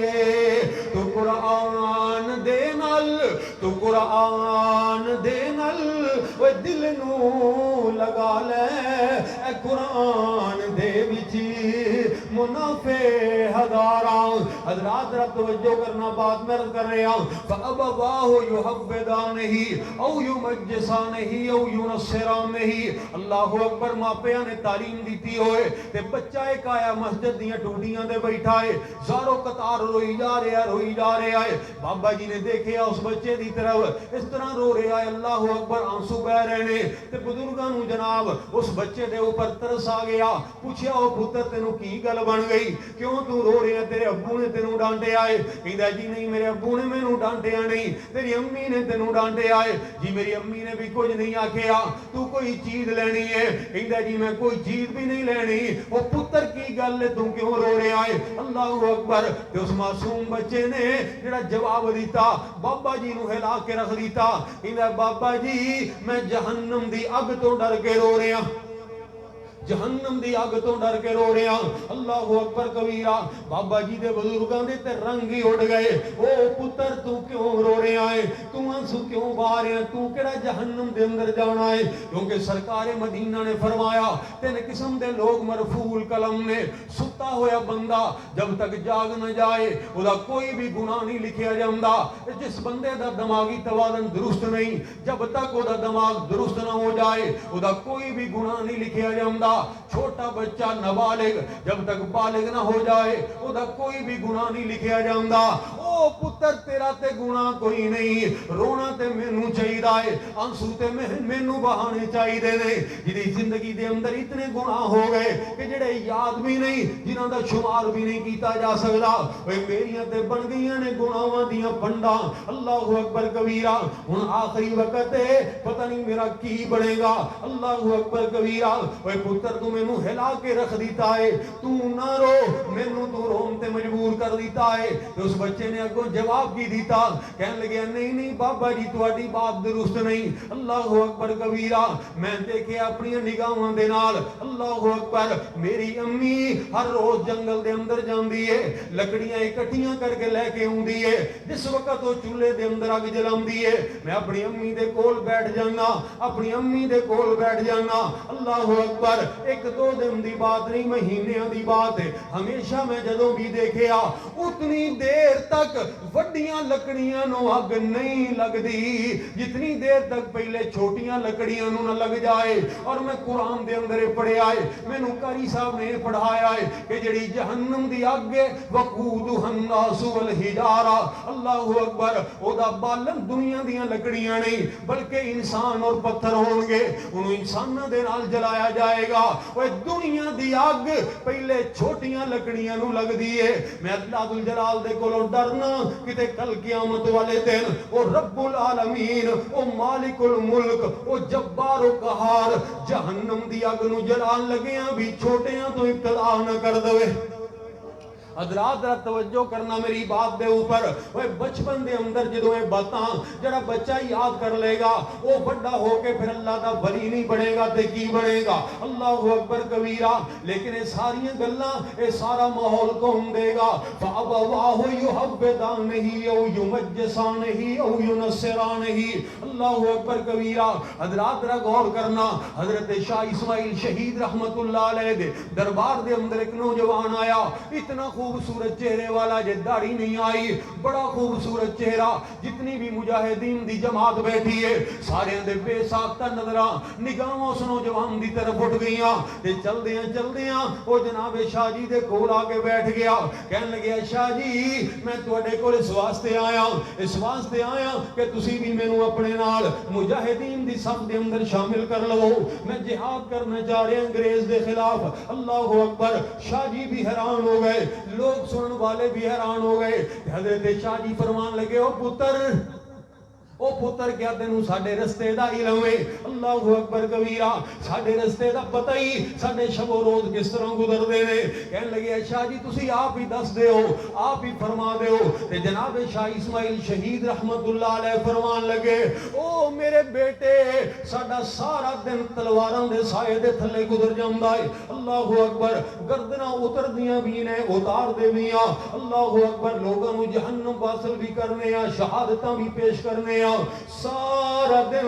تو قرآن دے نال تو قرآن دے نال وہ دل نو لگا لے اے قرآن دے وچ منافع ہزاراں حضرات ذرا توجہ کرنا بات میں عرض کر رہا ہوں فَأَبَوَاهُ يُحَوِّدَانِهِ او يُمَجِّسَانِهِ او يُنَصِّرَانِهِ اللہ اکبر ماپیاں نے تعلیم دیتی ہوئے تے بچہ ایک آیا مسجد دیاں ٹوٹیاں دے بیٹھا ہے زارو قطار روئی جا رہا ہے بابا جی نے دیکھیا اس بچے دی طرف اس طرح رو رہا ہے اللہ اکبر آنسو بہ رہے نے تے بزرگاں نو جناب اس بچے دے اوپر ترس آ گیا پوچھیا او پتر تینوں کی گل بن گئی کیوں تو رو رہا تیرے ابو نے تینوں ڈانٹے آئے کہندا جی نہیں میرے ابو نے مینوں ڈانٹیا نہیں تیری امی نے تینوں ڈانٹے آئے جی میری امی نے بھی کچھ نہیں آکھیا تو کوئی چیز لینی ہے کہندا جی میں کوئی چیز بھی نہیں لینی او پتر کی گل ہے تو کیوں رو رہا ہے اللہ اکبر تے اس معصوم بچے نے جڑا جواب دیتا بابا جی نو ہلا کے رکھ دیتا کہندا بابا جی میں جہنم دی اگ تو ڈر کے رو رہا جہنم دی آگ تو ڈر کے رو رہا اللہ اکبر کبیرہ بابا جی دے بزرگاں دے تے رنگ ہی اڑ گئے او پتر تو کیوں رو رہا ہے تو آنسو کیوں بہا رہا ہے تو کیڑا جہنم دے اندر جانا ہے کیونکہ سرکار مدینہ نے فرمایا تین قسم دے لوگ مرفوع قلم نے ستا ہویا بندہ جب تک جاگ نہ جائے او دا کوئی بھی گناہ نہیں لکھیا جاندا جس بندے دا دماغی توازن درست نہیں جب تک او دا دماغ درست نہ ہو جائے او دا کوئی بھی گناہ نہیں لکھیا جاندا چھوٹا بچہ نابالغ جب تک بالغ نہ ہو جائے او دا کوئی بھی گناہ نہیں لکھیا جاندا او پتر تیرا تے گناہ کوئی نہیں رونا تے مینوں چاہیے آنسو تے مینوں بہانے چاہیے نے جدی زندگی دے اندر اتنے گناہ ہو گئے کہ جڑے یاد بھی نہیں جنہاں دا شمار بھی نہیں کیتا جا سکدا اوے میریاں تے بن گئیاں نے گناہاں دیاں پنڈاں اللہ اکبر کبیرہ ہن آخری وقت ہے پتہ نہیں میرا کی بنے گا اللہ اکبر کبیرہ اوے پتر تو مینوں ہلا کے رکھ دیتا ہے تو نہ رو مینوں تو رون تے مجبور کر دیتا ہے تو اس بچے نے اگوں جواب کی دیتا کہنے لگے نہیں بابا جی تہاڈی بات درست نہیں اللہ اکبر کبیرہ میں دیکھے اپنی نگاہاں دے نال اللہ اکبر میری امی ہر روز جنگل دے اندر جاندی ہے لکڑیاں اکٹھیاں کر کے لے کے اوندی ہے جس وقت وہ چولہے دے اندر اگ جلاندی ہے میں اپنی امی دے کول بیٹھ جانا اپنی امی دے کول بیٹھ جانا اللہ اکبر ایک دو دن دی بات نہیں مہینے دی بات ہے ہمیشہ میں جدوں بھی دیکھیا اتنی دیر تک وڈیاں لکڑیاں نو اگ نہیں لگ دی جتنی دیر تک پہلے چھوٹیاں لکڑیاں نو نہ لگ جائے اور میں قرآن دے اندر پڑھیا ہے میں نو قاری صاحب نے پڑھایا ہے کہ جڑی جہنم دی اگ وقودها الناس والحجارہ اللہ اکبر او دا بالن دنیا دیاں لکڑیاں نہیں بلکہ انسان اور پتھر ہون گے انہوں انساناں دے نال جلایا جائے گا وہ دنیا دی آگ پہلے چھوٹیاں لکڑیاں نو لگ دیئے میں اللہ ذوالجلال دے کولوں ڈرنا کتے کل قیامت والے دن او رب العالمین او مالک الملک او جبار و قہار جہنم دی آگ نو جلال لگیاں بھی چھوٹیاں تو ابتدا نہ کر دوے حضرات ذرا توجہ کرنا میری بات دے اوپر وہ بچپن دے اندر جدوں اے باتاں جڑا بچہ یاد کر لے گا وہ بڑا ہو کے پھر اللہ دا ولی نہیں بنے گا تے کی بنے گا اللہ اکبر کبیرہ لیکن یہ ساری گلاں اے سارا ماحول کون دے گا فَأَبَوَاهُ يُحَوِّدَانِهِ أَوْ يُمَجِّسَانِهِ أَوْ يُنَصِّرَانِهِ اللہ اکبر کبیرہ حضرات ذرا غور کرنا حضرت شاہ اسماعیل شہید رحمت اللہ علیہ دے دربار دے اندر ایک نوجوان آیا اتنا خوبصورت چہرے والا جے داڑھی نہیں آئی بڑا خوبصورت چہرہ جتنی بھی مجاہدین دی جماعت بیٹھی ہے سارے دے بے ساختہ نظراں نگاہوں اس نوجوان دی طرف اٹھ گئیاں تے چل دیاں او جناب شاہ جی دے کول آ کے بیٹھ گیا کہنے لگے شاہ جی میں تواڈے کول اس واسطے آیا کہ تسی بھی مینوں اپنے نال مجاہدین دی صف دے اندر شامل کر لو میں جہاد کرنا چاہ رہا انگریز دے خلاف اللہ اکبر شاہ جی بھی حیران ہو گئے لوگ سنن والے بھی حیران ہو گئے حضرت شاہ جی فرمان لگے او پتر او پتر کیا تینوں ساڈے رستے دا علم ہے؟ اللہ اکبر کبیرہ، ساڈے رستے دا پتہ ہی ساڈے شب و روز کس طرح گزردے نے۔ کہن لگے شاہ جی تسی آپ ہی دس دے ہو، آپ ہی فرما دے ہو۔ تے جناب شاہ اسماعیل شہید رحمت اللہ علیہ فرمان لگے او میرے بیٹے ساڈا سارا دن تلواراں دے سائے دے تھلے گزر جاندا ہے۔ اللہ اکبر، گردناں اتر دیاں بھی نے، اتار دے ویاں، اللہ اکبر، لوگاں نو جہنم واصل بھی کرنے آ، شہادتاں بھی پیش کرنے آ، سارا دن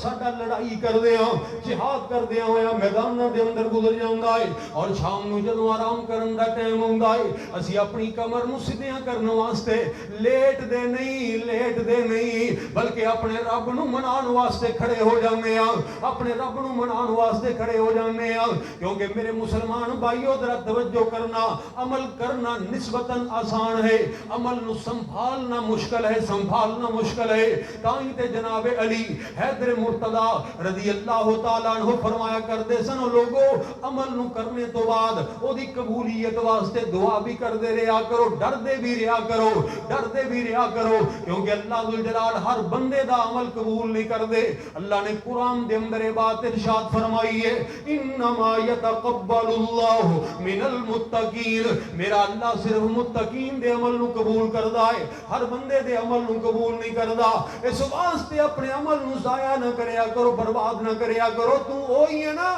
ساڈا لڑائی کر دیا جہاد کر دیا ہویا میداناں دے اندر گزر جاندا ہے، اور شام نو جدوں آرام کرن دا ٹائم ہوندا ہے اسی اپنی کمر نو سیدھیاں کرن واسطے لیٹ دے نہیں بلکہ اپنے رب نو منان واسطے کھڑے ہو جانے ہاں، اپنے رب نو منان واسطے کھڑے ہو جانے ہاں۔ کیونکہ میرے مسلمان بھائیو ذرا توجہ کرنا، عمل کرنا نسبتاً آسان ہے، عمل نو سنبھالنا مشکل ہے، سنبھالنا مشکل ہے۔ تائیں تے جناب علی حیدر مرتضی رضی اللہ تعالیٰ عنہ فرمایا کرتے سن لوگو عمل نو کرنے تو بعد او دی قبولیت واسطے دعا بھی کر دے رہا کرو، ڈر دے بھی رہا کرو، ڈر دے بھی رہا کرو، کیونکہ اللہ ذوالجلال ہر بندے دا عمل قبول نہیں کر دے۔ اللہ نے قرآن دے اندر بات ارشاد فرمائی ہے انما یتقبل اللہ من المتقین، میرا اللہ صرف متقین دے عمل نو قبول کردا ہے، ہر بندے دے عمل نو قبول نہیں کردا۔ اس واسطے اپنے عمل نو ضائع نہ کریا کرو، برباد نہ کریا کرو۔ تو وہی ہے نا،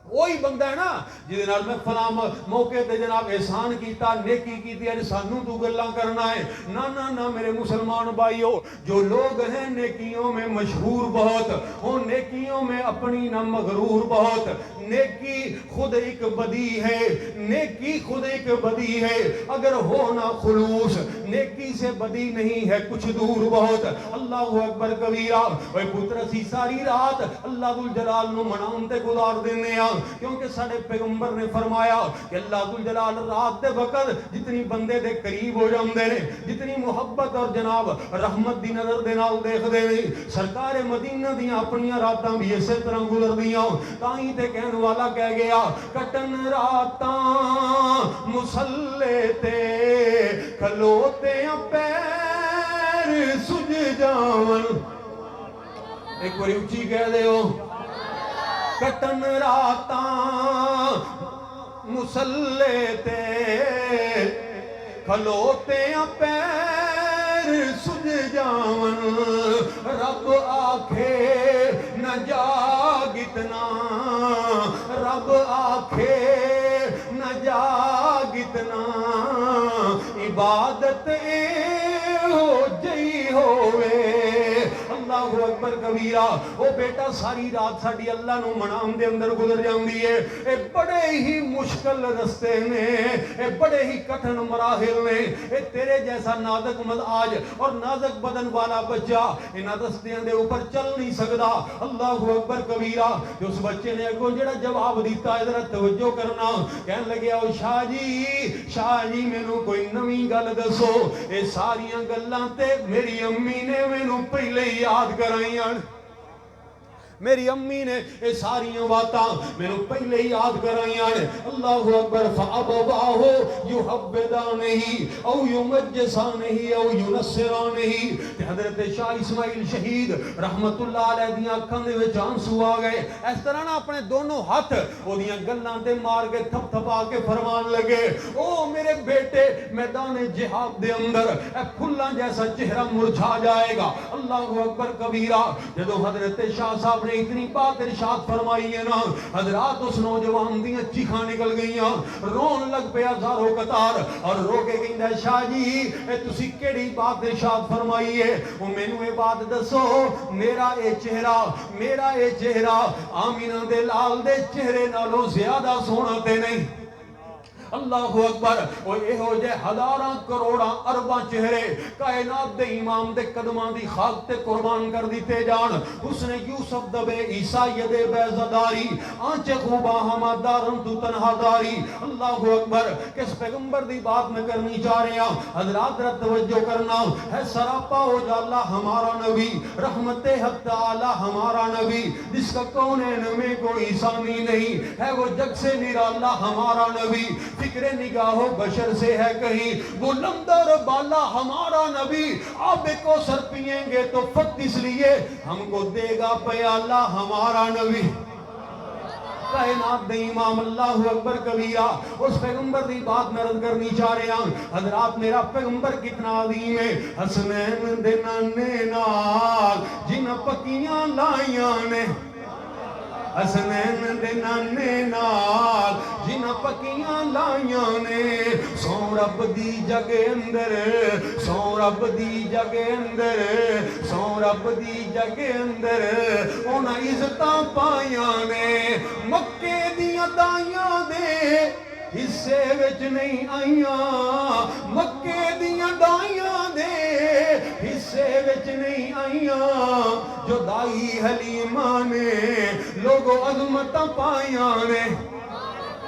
وہی بندہ ہے نا جہدے نال میں فلاں موقع تے جناب احسان کیتا، نیکی کیتی، اج سانوں تو گلاں کرنا ہے۔ نہ میرے مسلمان بھائیو، جو لوگ ہیں نیکیوں میں مشہور بہت، وہ نیکیوں میں اپنی نہ مغرور بہت۔ نیکی خود ایک بدی ہے، نیکی خود ایک بدی ہے، اگر ہو نہ خلوص نیکی سے بدی نہیں ہے کچھ دور بہت۔ اللہ اکبر کبیرہ، اے پتر اسی ساری رات اللہ ذوالجلال نو منان تے گزار دینے ہاں، کیونکہ ساڈے پیغمبر نے فرمایا کہ اللہ ذوالجلال رات دے وقت جتنی بندے دے قریب ہو جاندے نے، جتنی محبت اور جناب رحمت دی نظر دے نال دیکھ دے نے، سرکار مدینہ دیاں اپنیاں راتاں بھی اسی طرح گزر دیاں۔ تائیں تے کہن والا کہہ گیا کٹن راتاں مسلے تے کھلوتے پیر سج جاون، ایک باری اچھی کہہ دے ہو، کٹن راتاں مسلے تے کھلوتے پیر سج جاون، رب آکھے نہ جاگ اتنا، رب آکھے نہ جاگ اتنا، عبادت اے ہو جئی ہوئے۔ اللہ اکبر کبیرہ، او بیٹا ساری رات ساڈی اللہ نو منان دے اندر گزر جاندی ہے۔ اے بڑے ہی مشکل رستے نے، اے بڑے ہی کٹھن مراحل نے، اے تیرے جیسا نازک مزاج اور نازک بدن والا بچہ انہاں رستیاں دے اوپر چل نہیں سکدا۔ اللہ اکبر کبیرہ، جو اس بچے نے اگوں جڑا جواب دیتا ہے ذرا توجہ کرنا، کہن لگیا او شاہ جی مینوں کوئی نویں گل دسو، اے ساریاں گلاں تے میری امی نے مینوں پہلے ہی یاد کرائیاں، میری امی نے یہ ساریاں باتاں مینوں پہلے ہی یاد کرائیاں۔ اللہ اکبر، فَأَبَوَاهُ يُحَوِّدَانِهِ او يُمَجِّسَانِهِ او يُنَصِّرَانِهِ۔ حضرت شاہ اسماعیل شہید رحمت اللہ علیہ دیاں اکھاں دے وچ آنسو آ گئے، اس طرح نہ اپنے دونوں ہاتھ اودیاں گلاں تے مار کے تھپ تھپا کے فرمان لگے او میرے بیٹے میدان جہاد دے اندر اے پھلاں جیسا چہرہ مرجھا جائے گا۔ اللہ اکبر کبیرہ، جدوں حضرت شاہ صاحب نے اتنی بات ارشاد فرمائی ہے نا، حضرات اس نوجوان دیاں چیخاں نکل گئیاں، رون لگ پیا زارو قطار، اور رو کے کہندا شاہ جی اے تسی کیڑی بات ارشاد فرمائی ہے؟ او مینوں اے بات دسو، میرا اے چہرہ آمینہ دے لال دے چہرے نالوں زیادہ سونا تے نہیں۔ اللہ اکبر، وہ یہ ہو جائے ہزاراں کروڑاں ارباں چہرے کائنات دے امام دے قدماں دی خاک تے قربان کر دیتے جان۔ حسن یوسف دبے عیسائی دے بیزداری، آنچے خوبا ہما دارن تو تنہا داری۔ اللہ اکبر، کس پیغمبر دی بات میں کرنی چاہ رہے ہیں حضرات، رت توجہ کرنا ہے، سراپا ہو جا اللہ ہمارا نبی، رحمت حق تعالی ہمارا نبی، جس کا کونین میں کوئی ثانی نہیں ہے، وہ جگ سے نرا اللہ ہمارا نبی۔ فکر نگاہ بشر سے ہے کہیں بلند اور بالا ہمارا نبی، آب کوثر پئیں گے تو فقط اس لیے ہم کو دے گا پیالہ ہمارا نبی۔ کائنات دے امام اللہ اکبر کبیرہ، اس پیغمبر دی بات نرد کرنی چاہ رہے ہیں۔ حضرات میرا پیغمبر کتنا عظیم ہے، حسنین دے نانے نال جن پکیاں لائیاں نے، حسنین دے نانے نال جن پکیاں لائیاں نے، سو رب دی جگ اندر، سو رب دی جگ اندر، سو رب دی جگ اندر انہاں عزتاں پائیاں نے، مکے دیاں دائیاں دے حصے وچ نہیں آئیاں، مکے دیاں دائیاں دے حصے وچ نہیں آئیاں، جو دائی حلیمہ نے لوگو عظمتاں پائیاں نے۔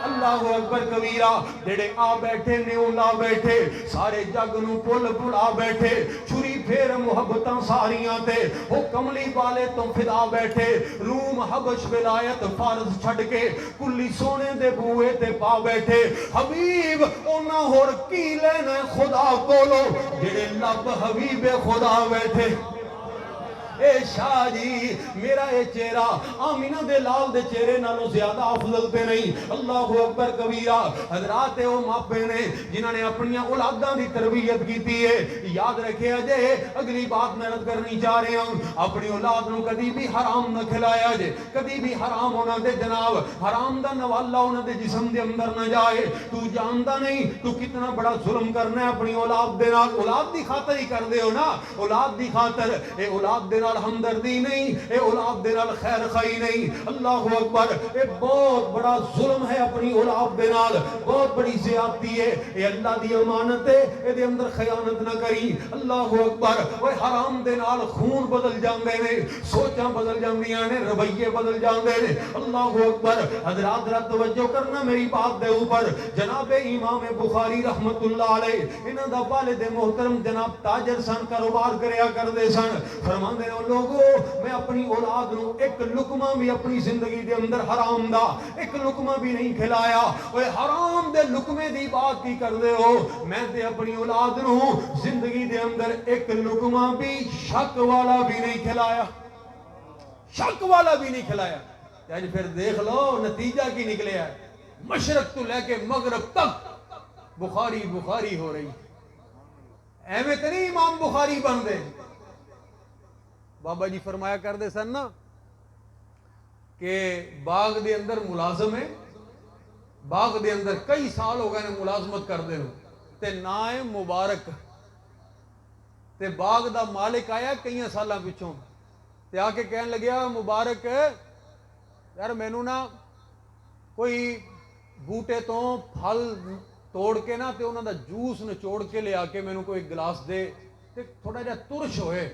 اللہ اکبر کبیرہ، جڑے آ بیٹھے نے اولا بیٹھے، سارے جگ نو پل پڑا بیٹھے، چھری پھیر محبتاں ساریاں تے، وہ کملی والے تو فدا بیٹھے، روم حبش ولایت فارض چھڑ کے کلی سونے دے بوئے تے پا بیٹھے، حبیب اونا ہور کی لینا خدا کولو، جڑے لب حبیب خدا بیٹھے۔ اے شاہ جی میرا اے چہرہ آمینہ دے لال دے چہرے نالوں زیادہ افضل تے نہیں۔ اللہ اکبر کبیرہ، حضرات او ماپے نے جنہاں نے اپنی اولاداں دی تربیت کیتی ہے، یاد رکھے جے اگلی بات محنت کرنی چاہ رہے ہوں، اپنی اولاد نو کدی بھی حرام نہ کھلایا جے، کدی بھی حرام ہونا دے جناب، حرام دا نوالا ہونا دے جسم دے اندر نہ جائے۔ تو جاندا نہیں تو کتنا بڑا ظلم کرنا ہے اپنی اولاد دے نال، اولاد دی خاطر ہی کر دے ہو نا، اولاد دی خاطر، اے اولاد دے نال ہمدردی نہیں، اے اولاد دے نال خیر خائی نہیں۔ اللہ اکبر، اے بہت بڑا ظلم ہے اپنی اولاد دے نال، بہت بڑی زیادتی ہے، اے اللہ دی امانت ہے، اے دے اندر خیانت نہ کری۔ اللہ اکبر، اوے حرام دے نال خون بدل جاندے نے، سوچاں بدل جاندیاں نے، رویے بدل جاندے نے۔ اللہ اکبر، حضرات ذرا توجہ کرنا میری بات دے اوپر، جناب امام بخاری رحمت اللہ علیہ انہاں دا والد محترم جناب تاجر سن، کاروبار کریا کردے سن، فرماندے نے لوگو میں اپنی اولاد نو ایک لقمہ بھی اپنی زندگی دے اندر حرام دا ایک لقمہ بھی نہیں کھلایا۔ اوے حرام دے لقمے دی بات کی کر دے ہو، میں تے اپنی اولاد نو زندگی دے اندر ایک لقمہ بھی شک والا بھی نہیں کھلایا، شک والا بھی نہیں کھلایا۔ آج پھر دیکھ لو نتیجہ کی نکلے ہے، مشرق تو لے کے مغرب تک بخاری بخاری ہو رہی، ایویں تے نہیں امام بخاری بن دے۔ بابا جی فرمایا کر دے سن نا کہ باغ دے اندر ملازم ہے، باغ دے اندر کئی سال ہو گئے نے ملازمت کر دے ہو تے نائے مبارک، تے باغ دا مالک آیا کئی سالاں پچھوں تے آ کے کہن لگیا مبارک یار مینوں نا کوئی بوٹے تو پھل توڑ کے نا تے انہاں دا جوس نچوڑ کے لے آ کے مینوں کوئی گلاس دے تے تھوڑا جہا ترش ہوئے۔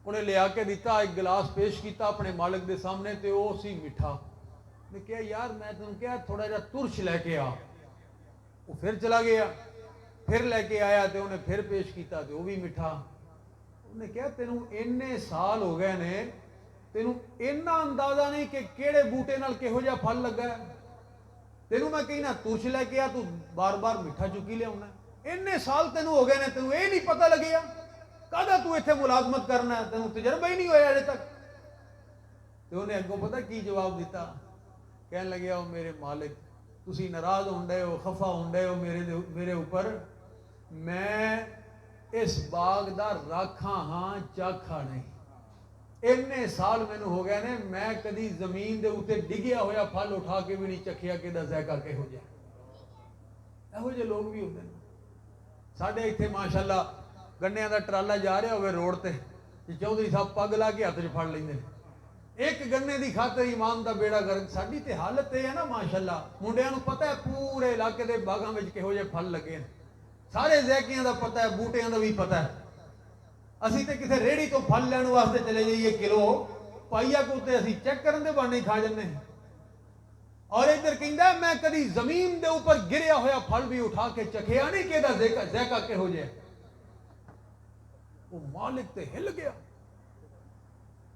انہیں لے آ کے دیتا، ایک گلاس پیش کیتا اپنے مالک دے سامنے تے وہ سی میٹھا، نے کہا یار میں تمہیں کہا تھوڑا جہا ترش لے کے آ، وہ پھر چلا گیا، پھر لے کے آیا تے انہیں پھر پیش کیتا تے وہ بھی میٹھا۔ انہیں کہا تینوں اینے سال ہو گئے نے، تینوں اینا اندازہ نہیں کہ کیڑے بوٹے نال کہو جا پھل لگا ہے، تینوں میں کہنا ترش لے کے آ تو بار بار میٹھا چکی لے ہونا ہے، اینے سال تینوں ہو گئے نے تینوں اے نہیں پتہ لگیا کہاں تو ایتھے ملازمت کرنا ہے، تینوں تجربہ ہی نہیں ہویا اجے تک۔ تو انہیں اگوں پتہ کی جواب دیتا، کہنے لگے او میرے مالک تسی ناراض ہوندے ہو، خفا ہوندے ہو میرے اوپر، میں اس باغ دا راکھاں ہاں چاکھا نہیں، اینے سال مینوں ہو گئے نے میں کدی زمین دے اوتے ڈگیا ہویا پھل اٹھا کے بھی نہیں چکھیا کہ دا ذائقہ کہو جائے۔ ایہو جے لوگ بھی ہوندے نے ساڈے ایتھے ماشاءاللہ، گنیاں دا ٹرالا جا رہا ہوئے روڈ تے چودھری صاحب پگ لا کے ہاتھ چ پھڑ لیندے، ایک گنے دی خاطر ایمان دا بیڑا گرک۔ ساڈی تے حالت یہ ہے نا ماشاءاللہ، منڈیاں نوں پتہ ہے پورے علاقے دے باغاں وچ کہو جے پھل لگے ہیں، سارے ذائقیاں دا پتہ ہے، بوٹیاں دا بھی پتہ ہے۔ اسی تے کسے ریڑھی تو پھل لین واسطے چلے جائیے کلو پائیا کو تے اسی چیک کرن دے بہانے کھا جاندے ہیں، اور ادھر کہندا ہے میں کدی زمین دے اوپر گریا ہویا پھل بھی اٹھا کے چکھیا نہیں کہ دا ذائقہ کہو جے۔ وہ مالک تے ہل گیا،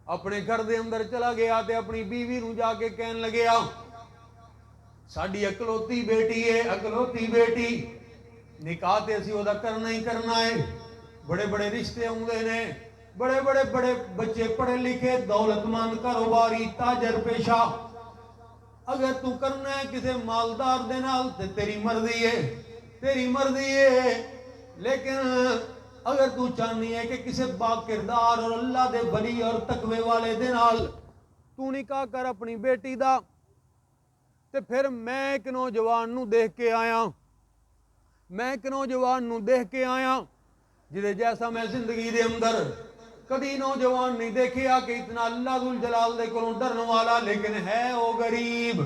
اپنے گھر دے اندر چلا گیا تے اپنی بیوی نو جا کے کہن لگیا ਸਾਡੀ ਇਕਲੌਤੀ ਬੇਟੀ ਹੈ, ਇਕਲੌਤੀ ਬੇਟੀ, ਨਿਕਾਹ ਤੇ ਅਸੀਂ ਉਹਦਾ ਕਰਨਾ ਹੀ ਕਰਨਾ ਹੈ। ਬੜੇ ਬੜੇ ਰਿਸ਼ਤੇ ਆਉਂਦੇ ਨੇ, ਬੜੇ ਬੜੇ ਬੱਚੇ ਪੜ੍ਹੇ ਲਿਖੇ, ਦੌਲਤਮੰਦ, ਕਾਰੋਬਾਰੀ, ਤਾਜਰ ਪੇਸ਼ਾ। ਅਗਰ ਤੂੰ ਕਰਨਾ ਹੈ ਕਿਸੇ ਮਾਲਦਾਰ ਦੇ ਨਾਲ ਤੇ ਤੇਰੀ ਮਰਜ਼ੀ ਹੈ, ਤੇਰੀ ਮਰਜ਼ੀ ਹੈ। ਲੇਕਿਨ ਅਗਰ ਤੂੰ ਚਾਹਨੀ ਹੈ ਕਿ ਕਿਸੇ ਬਾਕਿਰਦਾਰ ਔਰ ਅੱਲਾਹ ਦੇ ਵਲੀ ਔਰ ਤਕਵੇ ਵਾਲੇ ਦੇ ਨਾਲ ਤੂੰ ਨਿਕਾਹ ਕਰ ਆਪਣੀ ਬੇਟੀ ਦਾ, ਤੇ ਫਿਰ ਮੈਂ ਇੱਕ ਨੌਜਵਾਨ ਨੂੰ ਦੇਖ ਕੇ ਆਇਆ, ਮੈਂ ਇੱਕ ਨੌਜਵਾਨ ਨੂੰ ਦੇਖ ਕੇ ਆਇਆ ਜਿਹਦੇ ਜੈਸਾ ਮੈਂ ਜ਼ਿੰਦਗੀ ਦੇ ਅੰਦਰ ਕਦੀ ਨੌਜਵਾਨ ਨਹੀਂ ਦੇਖਿਆ ਕਿ ਇਤਨਾ ਅੱਲਾਹ ਦੁਲ ਜਲਾਲ ਦੇ ਕੋਲੋਂ ਡਰਨ ਵਾਲਾ। ਲੇਕਿਨ ਹੈ ਉਹ ਗਰੀਬ,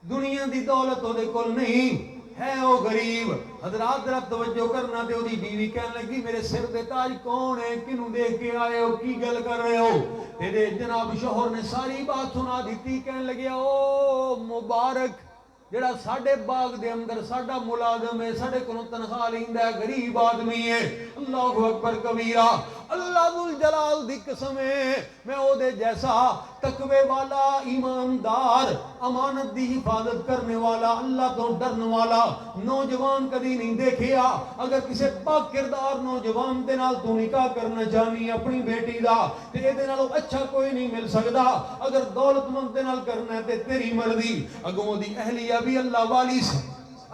ਦੁਨੀਆ ਦੀ ਦੌਲਤ ਉਹਦੇ ਕੋਲ ਨਹੀਂ ہے وہ غریب۔ حضرات ذرا توجہ کرنا، تے دی بیوی کہنے لگی میرے سر دے تاج کون ہے، کنوں دیکھ کے آئے ہو، کی گل کر رہے ہو؟ تیرے جناب شوہر نے ساری بات سنا دیتی، کہنے لگے او مبارک جڑا ساڑھے باغ دے اندر ساڑھا ملازم ہے، ساڑھے کنوں تنخواہ لیندہ ہے، غریب آدمی ہے۔ اللہ اکبر کبیرہ، اللہ ذو الجلال دی قسم ہے میں او دے جیسا تقوی والا، ایماندار، امانت دی حفاظت کرنے والا، اللہ تو ڈرن والا نوجوان کدی نہیں دیکھیا۔ اگر کسے پاک کردار نوجوان دے نال تو نکاح کرنا چاہنی اپنی بیٹی دا تے اے دے نالوں اچھا کوئی نہیں مل سکدا۔ اگر دولت مند دے نال کرنا ہے تے تیری مرضی۔ اگوں دی اہلیہ بھی اللہ والی سی،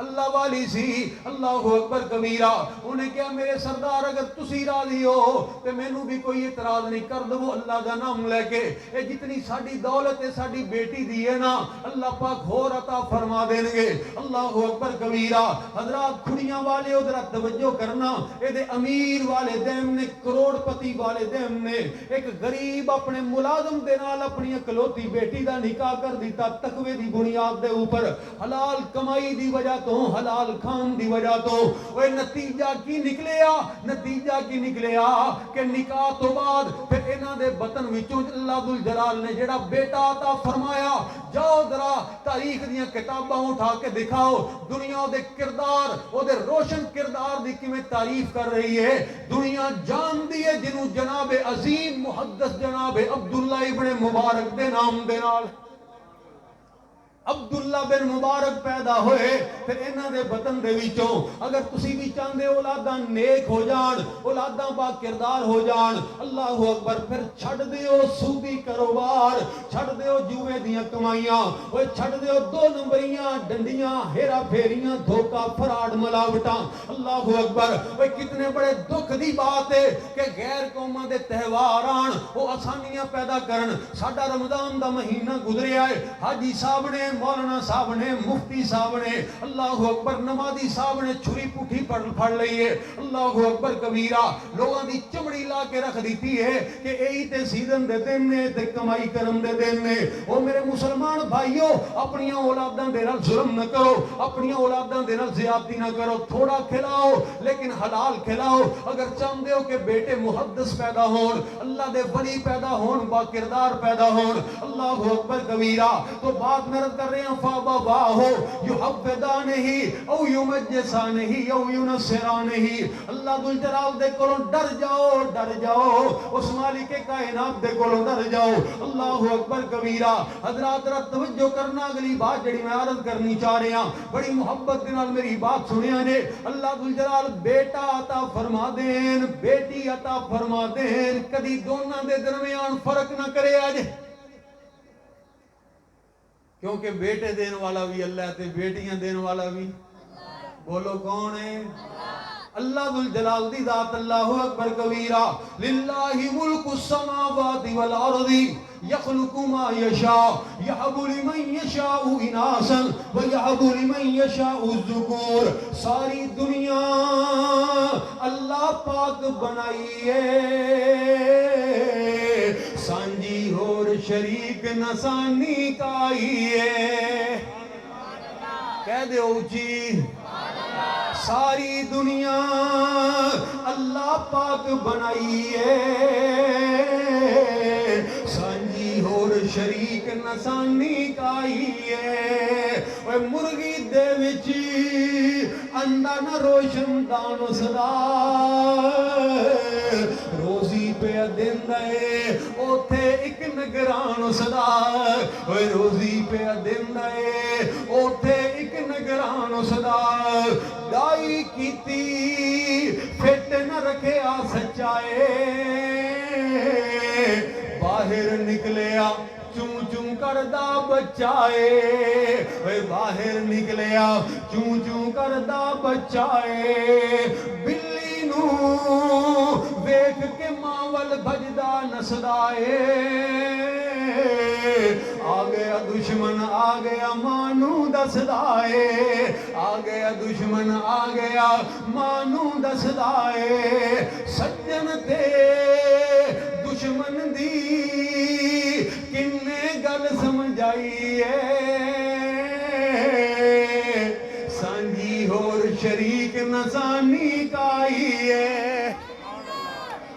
اللہ والی سی۔ اللہ اکبر کبیرہ، انہیں کہا میرے سردار اگر تسی راضی ہو تو میں نو بھی کوئی اعتراض نہیں کر دو اللہ دا نام لے کے، اے جتنی ساڑی دولت ہے ساڑی بیٹی دیئے نا اللہ پاک ہور عطا فرما دیں گے۔ اللہ اکبر کبیرہ۔ حضرات کھڑیاں والے ادھر توجہ کرنا، اے دے امیر والے دیم نے، کروڑ پتی والے دیم نے ایک غریب اپنے ملازم دے نال اپنی اکلوتی بیٹی دا نکاح کر دیتا تقوی دی بنیاد دے اوپر، حلال کمائی دی وجہ تو، حلال خان دی وجہ تو۔ وہ نتیجہ کی نکلیا، نتیجہ کی نکلیا کہ نکاح تو بعد پھر انہاں دے بطن وچوں اللہ ذو الجلال نے جڑا بیٹا عطا فرمایا، جاؤ ذرا تاریخ دیاں کتاباں اٹھا کے دکھاؤ دنیا دے کردار، او دے روشن کردار دی کیویں تعریف کر رہی ہے۔ دنیا جان دی ہے جنوں جناب عظیم محدث جناب عبداللہ ابن مبارک دے نام دے نال عبداللہ بن مبارک پیدا ہوئے۔ پھر انہاں دے بطن دے وچوں اگر تسی بھی چاندے اولاداں نیک ہو جان، اولاداں با کردار ہو جان، اللہ اکبر، پھر چھڑ دیو سودی کاروبار، چھڑ دیو جوئے دیاں کمائیاں، چھڑ دیو دو نمبریاں، ڈنڈیاں، ہیرا پھیریاں، دھوکہ، فراڈ، ملاوٹاں۔ اللہ اکبر، کتنے بڑے دکھ دی بات ہے کہ غیر قوماں دے تہوار آن وہ آسانیاں پیدا کرن۔ ساڈا رمضان دا مہینہ گزریا ہے، حاجی صاحب نے، مولانا صاحب نے، مفتی صاحب نے، اللہ اکبر، نمازی صاحب نے چھری پٹھی پڑ لئی ہے۔ اللہ اکبر کبیرہ، لوگاں دی چمڑی لا کے رکھ دیتی ہے کہ ایہی تے سیزن دے دن نے تے کمائی کرن دے دن نے۔ او میرے مسلمان بھائیو، اپنی اولاداں دے نال ظلم نہ کرو، اپنی اولاداں دے نال زیادتی نہ کرو، تھوڑا کھلاؤ لیکن حلال کھلاؤ۔ اگر چاہندے ہو کہ بیٹے محدث پیدا ہون، اللہ دے ولی پیدا ہون، با کردار پیدا ہون، اللہ اکبر کبیرہ، تو بات میں کر رہے ہیں فَابَوَاهُ يُحَوِّدَانِهِ او يُمَجِّسَانِهِ او يُنَصِّرَانِهِ۔ اللہ ذو الجلال دے کولوں ڈر جاؤ، ڈر جاؤ، اس مالک کائنات دے کولوں ڈر جاؤ۔ اللہ اکبر کبیرہ۔ حضرات ذرا توجہ کرنا، اگلی بات جڑی میں عرض کرنی چاہ رہے ہیں، بڑی محبت دے نال میری بات سنیا نے۔ اللہ ذو الجلال بیٹا عطا فرما دین، بیٹی عطا فرما دین، کدی دونوں دے درمیان فرق نہ کرے آج، کیونکہ بیٹے دین والا بھی اللہ تے بیٹیاں دین والا بھی، بولو کون ہے؟ اللہ ذو الجلال دی ذات۔ اللہ اکبر کبیرہ۔ للہ ملک السماوات والارض یخلق ما یشاء یہب لمن یشاء اناسا ویہب لمن یشاء الذکور۔ ساری دنیا اللہ پاک بنائی ہے، سانجی اور شریک نسانی کائی ہے، کہہ دے اوچی، ساری دنیا اللہ پاک بنائی ہے، سانجی اور شریک نسانی کائی ہے۔ وہ مرغی دے وچی انڈا نہ روشن دان صدا، روزی پہ دن دے اوتھے ایک نگران صدا، روزی پہ دن دے اوتھے باہر نکلیا چوں چوں کردا بچائے، اے باہر نکلیا چوں چوں کردا بچائے، بلی نو ویکھ کے ماں ول بھجدا نسدا اے، آ گیا دشمن آ گیا ماں نو دسدا اے، آ گیا دشمن آ گیا ماں نو دسدا اے، سجن تے دشمن دی کنے گل سمجھائی ہے، سانجی ہور شریک نسانی کائی ہے۔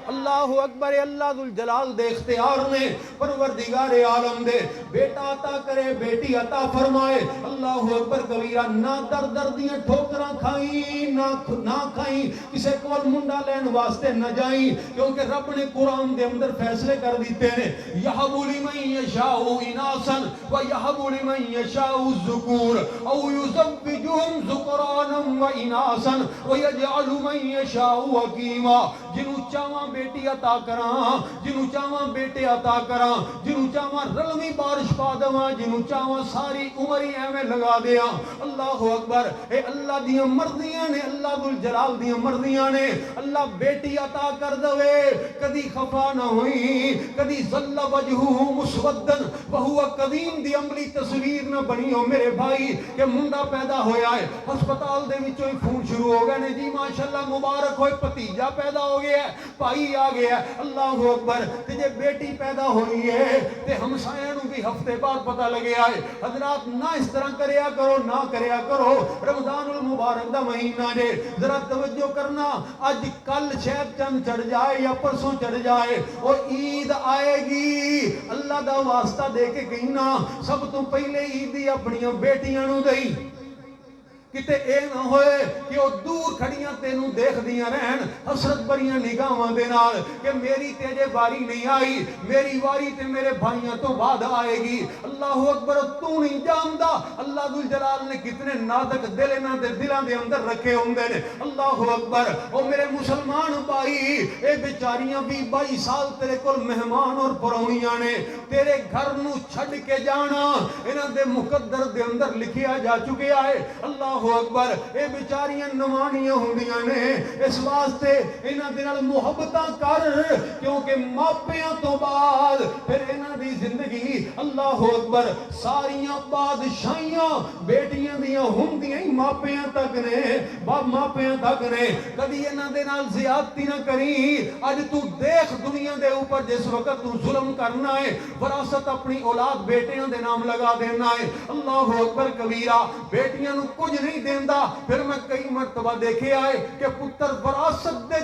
اللہ اکبر، اللہ ذوالجلال دے اختیار نے، پروردگار عالم دے بیٹا عطا کرے بیٹی عطا فرمائے، اللہ اکبر کبیرہ، نہ در دردیاں ٹھوکراں کھائیں نہ کھائیں، کسے کول منڈا لین واسطے نہ جائیں، کیونکہ رب نے قرآن دے اندر فیصلے کر دیتے ہیں، یَحَبُ لِمَن يَشَاءُ إِنَاثًا وَيَحَبُ لِمَن يَشَاءُ الذُّكُورَ أَوْ يُزَوِّجُهُمْ ذُكْرَانًا وَإِنَاثًا وَيَجْعَلُ مَن يَشَاءُ عَقِيمًا، جنوں چاواں بیٹی عطا کراں، جنوں چاواں بیٹے عطا کراں، جنوں چاواں رلوی بارش پا دواں، جنوں چاواں ساری عمر ہی ایویں لگا دیاں۔ اللہ اکبر، اے اللہ دیاں مرضیاں نے، اللہ ذوالجلال دیاں مرضیاں نے، اللہ بیٹی عطا کر دوے کدی خفا نہ ہوئی، کدی ظل وجہہ مسودن وہو قدیم دی عملی تصویر نہ بنی ہو میرے بھائی، کہ منڈا پیدا ہویا ہے ہسپتال دے وچوں ہی فون شروع ہو گئے نے جی ماشاءاللہ مبارک ہوئے بھتیجا پیدا ہو گیا ہے، بھائی آ گیا ہے، اللہ اکبر، تے جے بیٹی پیدا ہوئی ہے تے ہمسایاں نوں بھی ہفتے بعد پتہ لگیا ہے۔ حضرات نہ اس طرح کریا کرو، نہ کریا کرو، رمضان المبارک دا مہینہ جے، ذرا توجہ کرنا، اج کل شاید چند چڑھ جائے یا پرسوں چڑھ جائے اور عید آئے گی، اللہ دا واسطہ دے کے کہنا سب تو پہلے عیدی اپنی بیٹیاں نوں دئی، کتے اے نہ ہوئے کہ وہ دور کھڑیاں تینوں دیکھ دیاں رہن حسرت بریاں نگاہاں دے نال کہ میری تیجے باری نہیں آئی، میری واری تے میرے بھائیاں تو بعد آئے گی۔ اللہ اکبر، تو نہیں جاندا اللہ ذوالجلال نے کتنے نازک دل انہاں دے دلاں دے اندر رکھے ہوندے نے۔ اللہ اکبر، او میرے مسلمان بھائی، اے بیچاریاں بھی 22 سال تیرے کول مہمان اور پرونیاں نے، تیرے گھر نو چھڈ کے جانا انہاں دے مقدر دے اندر لکھیا جا چکیا ہے۔ اللہ اکبر، اے بیچاریاں نوانیاں ہوندیاں نے، اس واسطے انہاں دے نال محبتاں کر، کیونکہ ماپیاں تو بعد پھر انہاں دی زندگی اللہ اکبر ساریاں بادشاہیاں بیٹیاں دیاں ہوندیاں ہی ماپیاں تک نے، ماپیاں تک نے، کدی انہاں دے نال زیادتی نہ کری۔ اج تو دیکھ دنیا دے اوپر جس وقت تو ظلم کرنا ہے، وراثت اپنی اولاد بیٹیاں دے نام لگا دینا ہے، اللہ اکبر کبیرہ، بیٹیاں نو کچھ نہیں دیندا، پھر میں کئی مرتبہ دیکھے آئے کہ پتر وراثت دے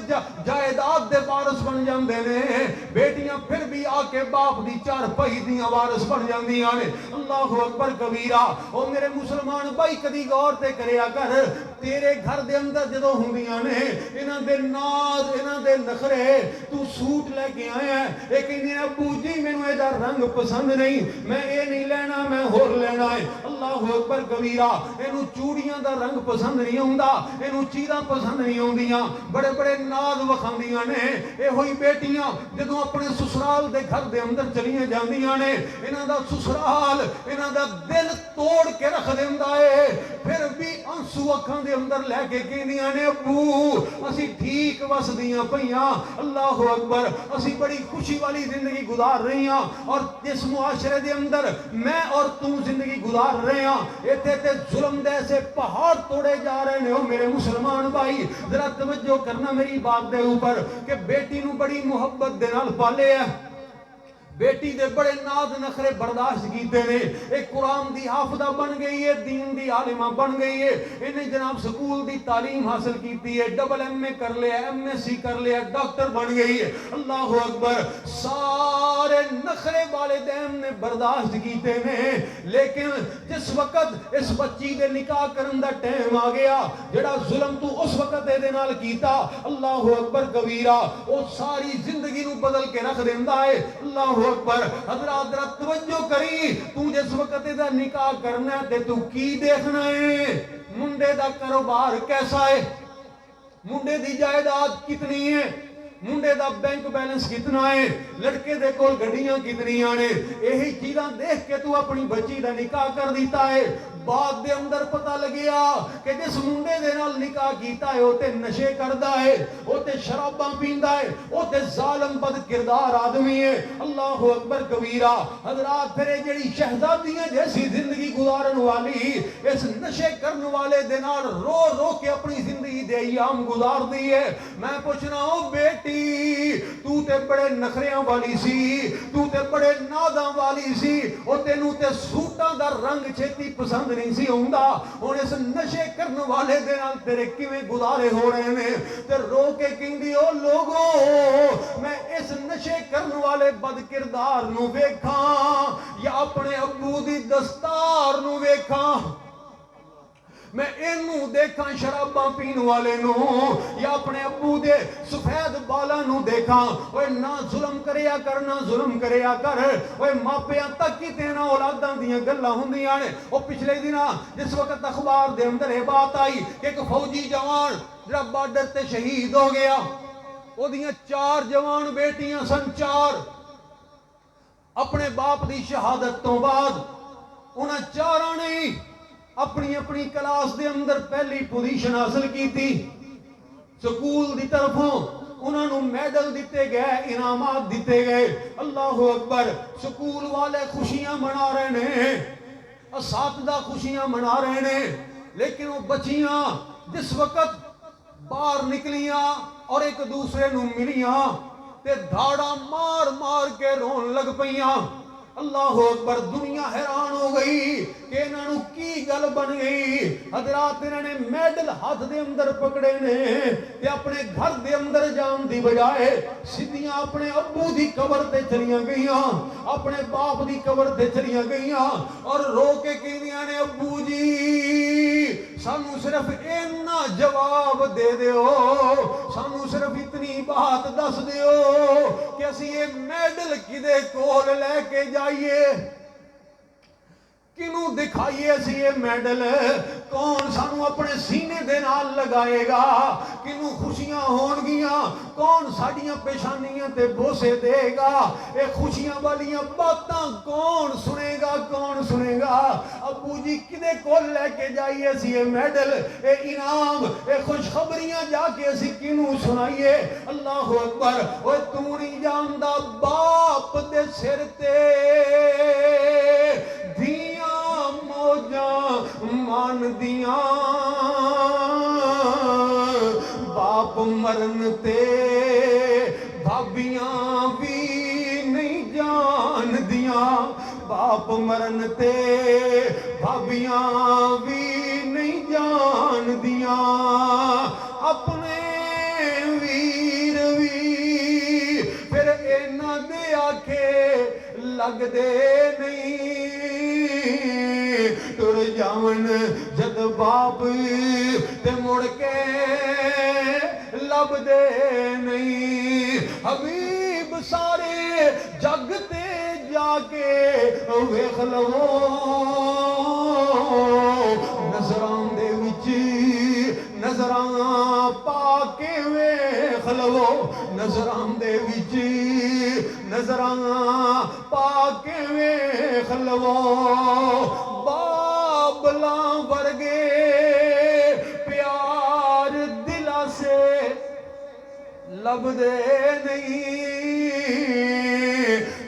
جائیداد دے وارث بن جاندے نے، بیٹیاں پھر بھی آ کے باپ دی چار پہی دیاں وارث بن جاندیاں نے۔ اللہ اکبر کبیرہ، او میرے مسلمان بھائی کدی غور تے کریا کر، تیرے گھر دے اندر جدوں ہوندیاں نے انہاں دے ناز انہاں دے نخرے، تو سوٹ لے کے آیا ہے، اے کہندی نے ابو جی مینوں اے دا رنگ پسند نہیں، میں اے نہیں لینا میں ہور لینا ہے۔ اللہ اکبر کبیرہ، اینوں چوڑیاں دا رنگ پسند نہیں ہوندا، اینوں چیزاں پسند نہیں ہوندیاں، بڑے بڑے ناز وکھاندیاں نے۔ اے ہوئی بیٹیاں جدوں اپنے سسرال دے گھر دے اندر چلیاں جاندیاں نے، انہاں دا سسرال انہاں دا دل توڑ کے رکھ دیندا ہے، پھر بھی آنسو اکھاں دے اندر لے کے کہندیاں نے ابو اسی ٹھیک وسدیاں پیاں، اللہ اکبر، اسی بڑی خوشی والی زندگی گزار رہی ہاں، اور جس معاشرے دے اندر میں اور تو زندگی گزار رہے ہاں ایتھے تے ظلم دے سے پہاڑ توڑے جا رہے ہیں۔ میرے مسلمان بھائی ذرا توجہ کرنا میری بات دے اوپر کہ بیٹی نو بڑی محبت دے نال پالے ہے، بیٹی دے بڑے ناز نخرے برداشت کیتے نے، ایک قرآن دی حافظہ بن گئی ہے، دین دی عالمہ بن گئی ہے، انہیں جناب سکول دی تعلیم حاصل کیتی ہے، ڈبل ایم اے کر لیا، ایم ایس سی کر لیا، ڈاکٹر بن گئی ہے۔ اللہ اکبر، سارے نخرے والدین نے برداشت کیتے نے، لیکن جس وقت اس بچی دے نکاح کرن دا ٹائم آ گیا، جڑا ظلم تو اس وقت دے نال کیتا، اللہ اکبر کبیرہ، وہ ساری زندگی نو بدل کے رکھ دیندا ہے۔ اللہ اکبر، حضرات ذرا توجہ کری، تو جس وقت دا نکاح کرنا ہے تے تو کی دیکھنا ہے؟ منڈے دا کاروبار کیسا ہے، منڈے دی جائیداد کتنی ہے، ਮੁੰਡੇ ਦਾ ਬੈਂਕ ਬੈਲੈਂਸ ਕਿਤਨਾ ਹੈ, ਲੜਕੇ ਦੇ ਕੋਲ ਗੱਡੀਆਂ ਕਿਤਨੀਆਂ ਨੇ। ਇਹੀ ਚੀਜ਼ਾਂ ਦੇਖ ਕੇ ਤੂੰ ਆਪਣੀ ਬੱਚੀ ਦਾ ਨਿਕਾਹ ਕਰ ਦਿੱਤਾ ਹੈ। ਬਾਅਦ ਦੇ ਅੰਦਰ ਪਤਾ ਲੱਗਿਆ ਕਿ ਜਿਸ ਮੁੰਡੇ ਦੇ ਨਾਲ ਨਿਕਾਹ ਕੀਤਾ ਹੈ ਉਹ ਤੇ ਨਸ਼ੇ ਕਰਦਾ ਹੈ, ਉਹ ਤੇ ਸ਼ਰਾਬਾਂ ਪੀਂਦਾ ਹੈ, ਉਹ ਤੇ ਜ਼ਾਲਮ ਬਦ ਕਿਰਦਾਰ ਆدمی ہے۔ اللہ اکبر کبیرہ۔ حضرات پھر جڑی شہزادیاں جیسی زندگی گزارن والی اس نشے کرن والے دے نال رو رو کے اپنی زندگی دے ایام گزار دی ہے۔ میں پوچھنا ہوں بیٹی تو تے بڑے نخریاں والی سی، تو تے بڑے ناداں والی سی، او تینوں تے سوٹاں دا رنگ چھتی پسند نہیں سی ہوندا، ہن اس نشے کرن والے دے نال تیرے کیویں گزارے ہو رہے نے؟ تے رو کے کہندی او لوگو میں اس نشے کرن والے بد کردار نو ویکھاں یا اپنے ابو دی دستار نو ویکھاں؟ میں اینوں دیکھاں شراباں پین والے نو یا اپنے ابو دے سفید بالا نو دیکھاں؟ اوے نہ ظلم کریا کر، نہ ظلم کریا کر۔ اوے ماپیاں تک کی تینا اولاداں دیاں گلاں ہوندیاں نے۔ او پچھلے دناں جس وقت اخبار دے اندر یہ بات آئی کہ ایک فوجی جوان جڑا بارڈر تے شہید ہو گیا، او دیاں 4 جوان بیٹیاں سن، 4۔ اپنے باپ دی شہادت تو بعد انہاں 4 نے اپنی اپنی کلاس دے اندر پہلی پوزیشن حاصل کی تھی۔ سکول دی طرفوں انہاں نو میڈل دیتے گئے، انعامات دیتے گئے۔ اللہ اکبر۔ سکول والے خوشیاں منا رہے نے، اساتذہ خوشیاں منا رہے نے، لیکن وہ بچیاں جس وقت باہر نکلیاں اور ایک دوسرے نو ملیاں تے دھاڑا مار مار کے رون لگ پیاں۔ اللہ اکبر۔ دنیا حیران ہو گئی کہ انہاں نو کی گل بن گئی۔ حضرات انہاں نے میڈل ہاتھ دے اندر پکڑے نے تے اپنے گھر دے اندر جان دی بجائے سیدھیاں اپنے ابو دی قبر تے چلیاں گئیاں، اپنے باپ دی قبر تے چلیاں گئیاں اور رو کے کہندیاں نے ابو جی سانو صرف اینا جواب دے دیو، سانو صرف اتنی بات دس دیو کہ اسی یہ میڈل کدے کول لے کے جائیے، کنوں دکھائیے اسی یہ میڈل، کون سانو اپنے سینے دے نال لگائے گا، کنوں خوشیاں ہون گیاں، کون ساڑیاں پیشانیاں تے بوسے دے گا، اے خوشیاں والیاں باتاں کون سنے گا، کون سنے گا؟ ابو جی کدے کول لے کے جائیے اسی یہ میڈل، اے انعام، اے خوشخبریاں جا کے اسی کنوں سنائیے؟ اللہ اکبر۔ اوے تو نہیں جاندا باپ دے سر تے دیاں موجاں مان دیاں، باپ مرن تے بھابیاں بھی نہیں جان دیاں، باپ مرن تے بھابیاں بھی نہیں جان دیاں، اپنے ویر بھی پھر اینا دے آکھے لگ دے نہیں، تر جاون جد باپ تے مڑ کے لب دے نہیں، حبیب سارے جگ تے جا کے ویکھ لو، نظراں دے وچ نظراں پا کے ویکھ لو، نظراں دے وچ نظراں پا کے ویکھ لو، بابلاں ورگے پیار دلا سے لب دے نہیں،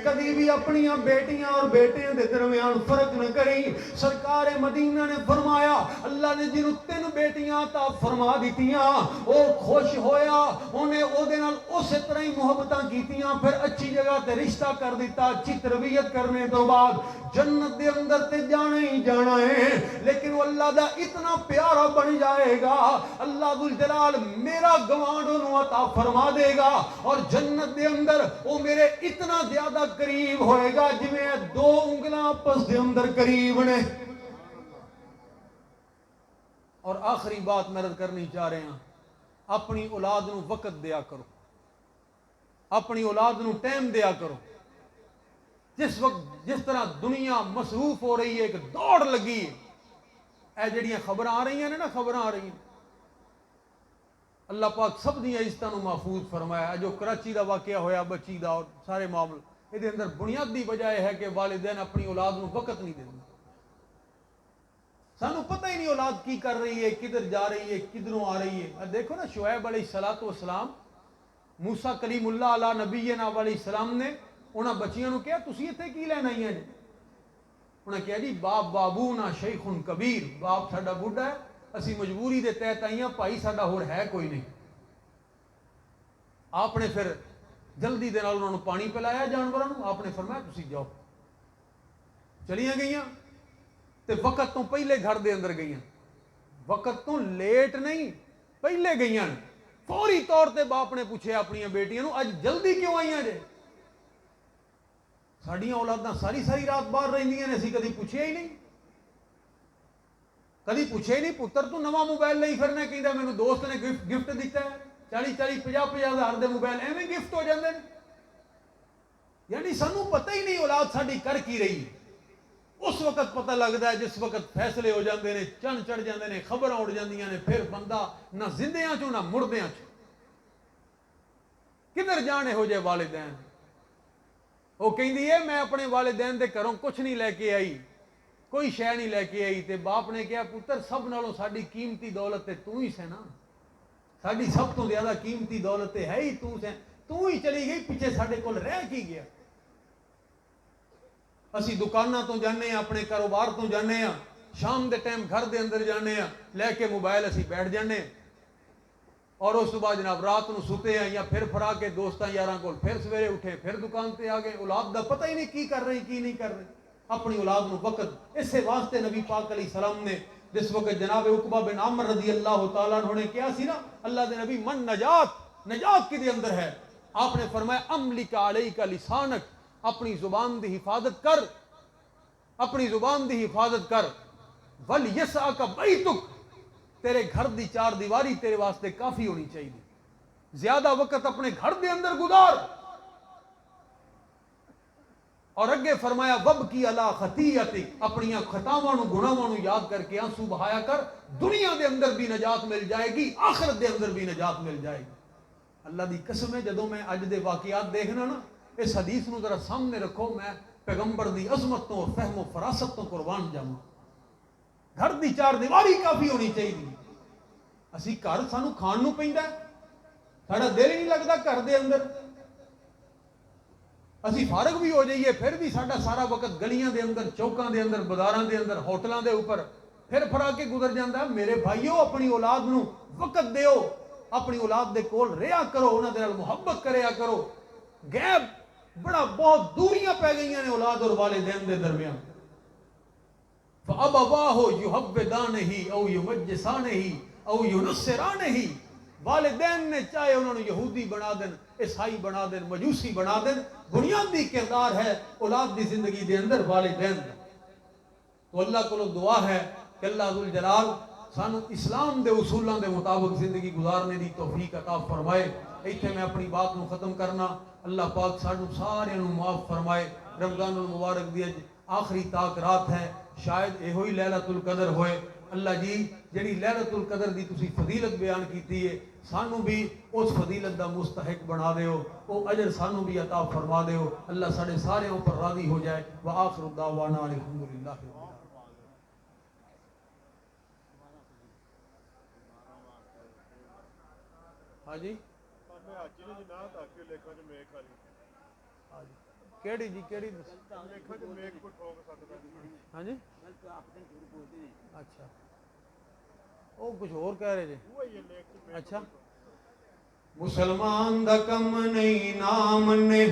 کبھی بھی اپنی بیٹیاں اور بیٹیاں دے درمیان فرق نہ کریں۔ سرکار مدینہ نے فرمایا اللہ نے جنہوں 3 بیٹیاں عطا فرما دیتیاں وہ خوش ہویا، انہیں او دے نال اسی طرح ہی محبتاں کیتیاں، پھر اچھی جگہ تے رشتہ کر دیتا، اچھی تربیت کرنے تو بعد جنت دے اندر تے جانا ہی جانا ہے، لیکن وہ اللہ دا اتنا پیارا بن جائے گا، اللہ ذوالجلال میرا گوانڈ انہوں عطا فرما دے گا اور جنت دے اندر وہ میرے اتنا زیادہ قریب ہوئے گا جویں 2 انگلاں آپس دے اندر قریب نے۔ اور آخری بات میں عرض کرنی چاہ رہے ہیں، اپنی اولاد نو وقت دیا کرو، اپنی اولاد نو ٹائم دیا کرو۔ جس وقت جس طرح دنیا مصروف ہو رہی ہے، ایک دوڑ لگی ہے، اے جڑیاں خبراں آ رہی ہیں نا، خبراں آ رہی ہیں اللہ پاک سب دی عزتوں کو محفوظ فرمایا. جو کراچی دا واقعہ ہویا بچی دا اور سارے معاملے یہ اندر بنیادی وجہ یہ ہے کہ والدین اپنی اولاد کو وقت نہیں دیں. سانو پتہ ہی نہیں اولاد کی کر رہی ہے, کدھر جا رہی ہے, کدھروں آ رہی ہے. دیکھو نا شعیب علیہ الصلوۃ والسلام, موسیٰ کلیم اللہ علیہ نبینا علیہ السلام نے انہاں بچیاں نو کہا تسی اتنے کی لینا آئی ہیں؟ انہیں کہا جی باپ بابونا شیخ کبیر, باپ ساڈا بڈھا ہے, اسی مجبوری دے تحت آئی ہیں, بھائی ساڈا ہور ہے کوئی نہیں. آپ نے پھر جلدی دے نال انہوں نے پانی پلایا جانوراں نو. آپ نے فرمایا تسی جاؤ. چلیاں گئیاں تے وقت تو پہلے گھر دے اندر گئیاں, وقت تو لیٹ نہیں پہلے گئیاں. فوری طور تے باپ نے پوچھے اپنی بیٹیاں نو اج جلدی کیوں آئیاں جے؟ ساڈیاں اولاداں ساری ساری رات باہر رہندیاں نے, اسی کدی پوچھیا ہی نہیں. کدی پوچھے ہی نہیں پتر تو نواں موبائل لئی پھرنا, کہندا مینوں دوست نے گفٹ دیتا ہے 40 50 ہزار دے موبائل ایویں گفٹ ہو جاندے نے. یعنی سانوں پتہ ہی نہیں اولاد ساڈی کر کی رہی. اس وقت پتہ لگتا ہے جس وقت فیصلے ہو جاندے نے, چن چڑھ جاندے نے, خبراں اڑ جاندیاں نے, پھر بندہ نہ زندیاں چوں نہ مردیاں چوں کدھر جانے ہو جائے والدین. وہ کہندی ہے میں اپنے والدین دے گھروں کچھ نہیں لے کے آئی, کوئی شے نہیں لے کے آئی. تے باپ نے کہا پتر سب نالوں ساڈی قیمتی دولت تے تو ہی سے نا, ساڈی سب تو زیادہ قیمتی دولت تے ہے ہی تو سے. تو ہی چلی گئی, پیچھے ساڈے کول رہ کی گیا. اسی دکاناں تو جانے ہیں, اپنے کاروبار تو جانے ہیں, شام دے ٹائم گھر دے اندر جانے ہیں, لے کے موبائل اسی بیٹھ جانے, اور اس بعد جناب رات نو ستے ہیں یا پھر پھرا کے دوستاں یاراں کول, پھر سویرے اٹھے پھر دکان تے آ گئے. اولاد دا پتہ ہی نہیں کی کر رہی کی نہیں کر رہی. اپنی اولاد نو وقت اسے واسطے نبی پاک علیہ السلام نے جس وقت جناب عقبہ بن عامر رضی اللہ تعالیٰ عنہ نے کیا سی نا, اللہ دے نبی من نجات کی دے اندر ہے. آپ نے فرمایا املک علیک لسانک, اپنی زبان دی حفاظت کر, اپنی زبان دی حفاظت کر. ولیسعک بیتک, تیرے گھر دی چار دیواری تیرے واسطے کافی ہونی چاہیے. زیادہ وقت اپنے گھر دے اندر گزار. اور اگے فرمایا وب کی علی خطیئتک, اپنی خطاواں نو گناہاں نو یاد کر کے آنسو بہایا کر. دنیا دے اندر بھی نجات مل جائے گی, آخرت دے اندر بھی نجات مل جائے گی. اللہ دی قسم ہے جدوں میں اج دے واقعات دیکھنا نا, اس حدیث نو ذرا سامنے رکھو, میں پیغمبر دی عظمت تو اور فہم و فراست تو قربان جاواں. گھر دی چار دیواری کافی ہونی چاہیے. اسی گھر سانو کھان نو پیندا ہے, ساڈا دل ہی نہیں لگتا گھر دے اندر. اسی فارغ بھی ہو جائیے پھر بھی ساڈا سارا وقت گلیاں دے اندر, چوکاں دے اندر, بازاراں دے اندر, ہوٹلاں دے اوپر پھر پھرا کے گزر جاندہ ہے. میرے بھائیو اپنی اولاد نو وقت دیو, اپنی اولاد دے کول رہیا کرو, انہاں دے نال محبت کریا کرو. غیب بڑا بہت دوریاں پہ گئیاں نے اولاد اور والدین دے درمیان. فَأَبَوَاهُ يُحَوِّدَانِهِ أَوْ يُمَجِّسَانِهِ أَوْ يُنَصِّرَانِهِ, والدین نے چاہے انہوں نے یہودی بنا دیں, عیسائی بنا دیں, مجوسی بنا دیں, بنیادی کردار ہے اولاد دی زندگی دے اندر والدین دا. تو اللہ کو دعا ہے کہ اللہ ذوالجلال سانو اسلام دے اصولاں دے مطابق زندگی گزارنے دی توفیق عطا فرمائے. ایتھے میں اپنی بات نو ختم کرنا. اللہ پاک سانو سارے نو معاف فرمائے. رمضان المبارک دی آخری تاک رات ہے, شاید یہ ہوئی لیلۃ القدر ہوئے. اللہ جی جڑی لیلۃ القدر دی تسی فضیلت بیان کیتی ہے, سانو بھی اس فضیلت دا مستحق بنا دیو, او اجر سانو بھی عطا فرما دیو. اللہ ساڈے سارے اوپر راضی ہو جائے. وآخر دعوانا الحمدللہ. ہاں جی کیڑی جی کیڑی ہاں جی اچھا وہ کچھ اور کہہ رہے جی. اچھا مسلمان دا کم نہیں نام نے,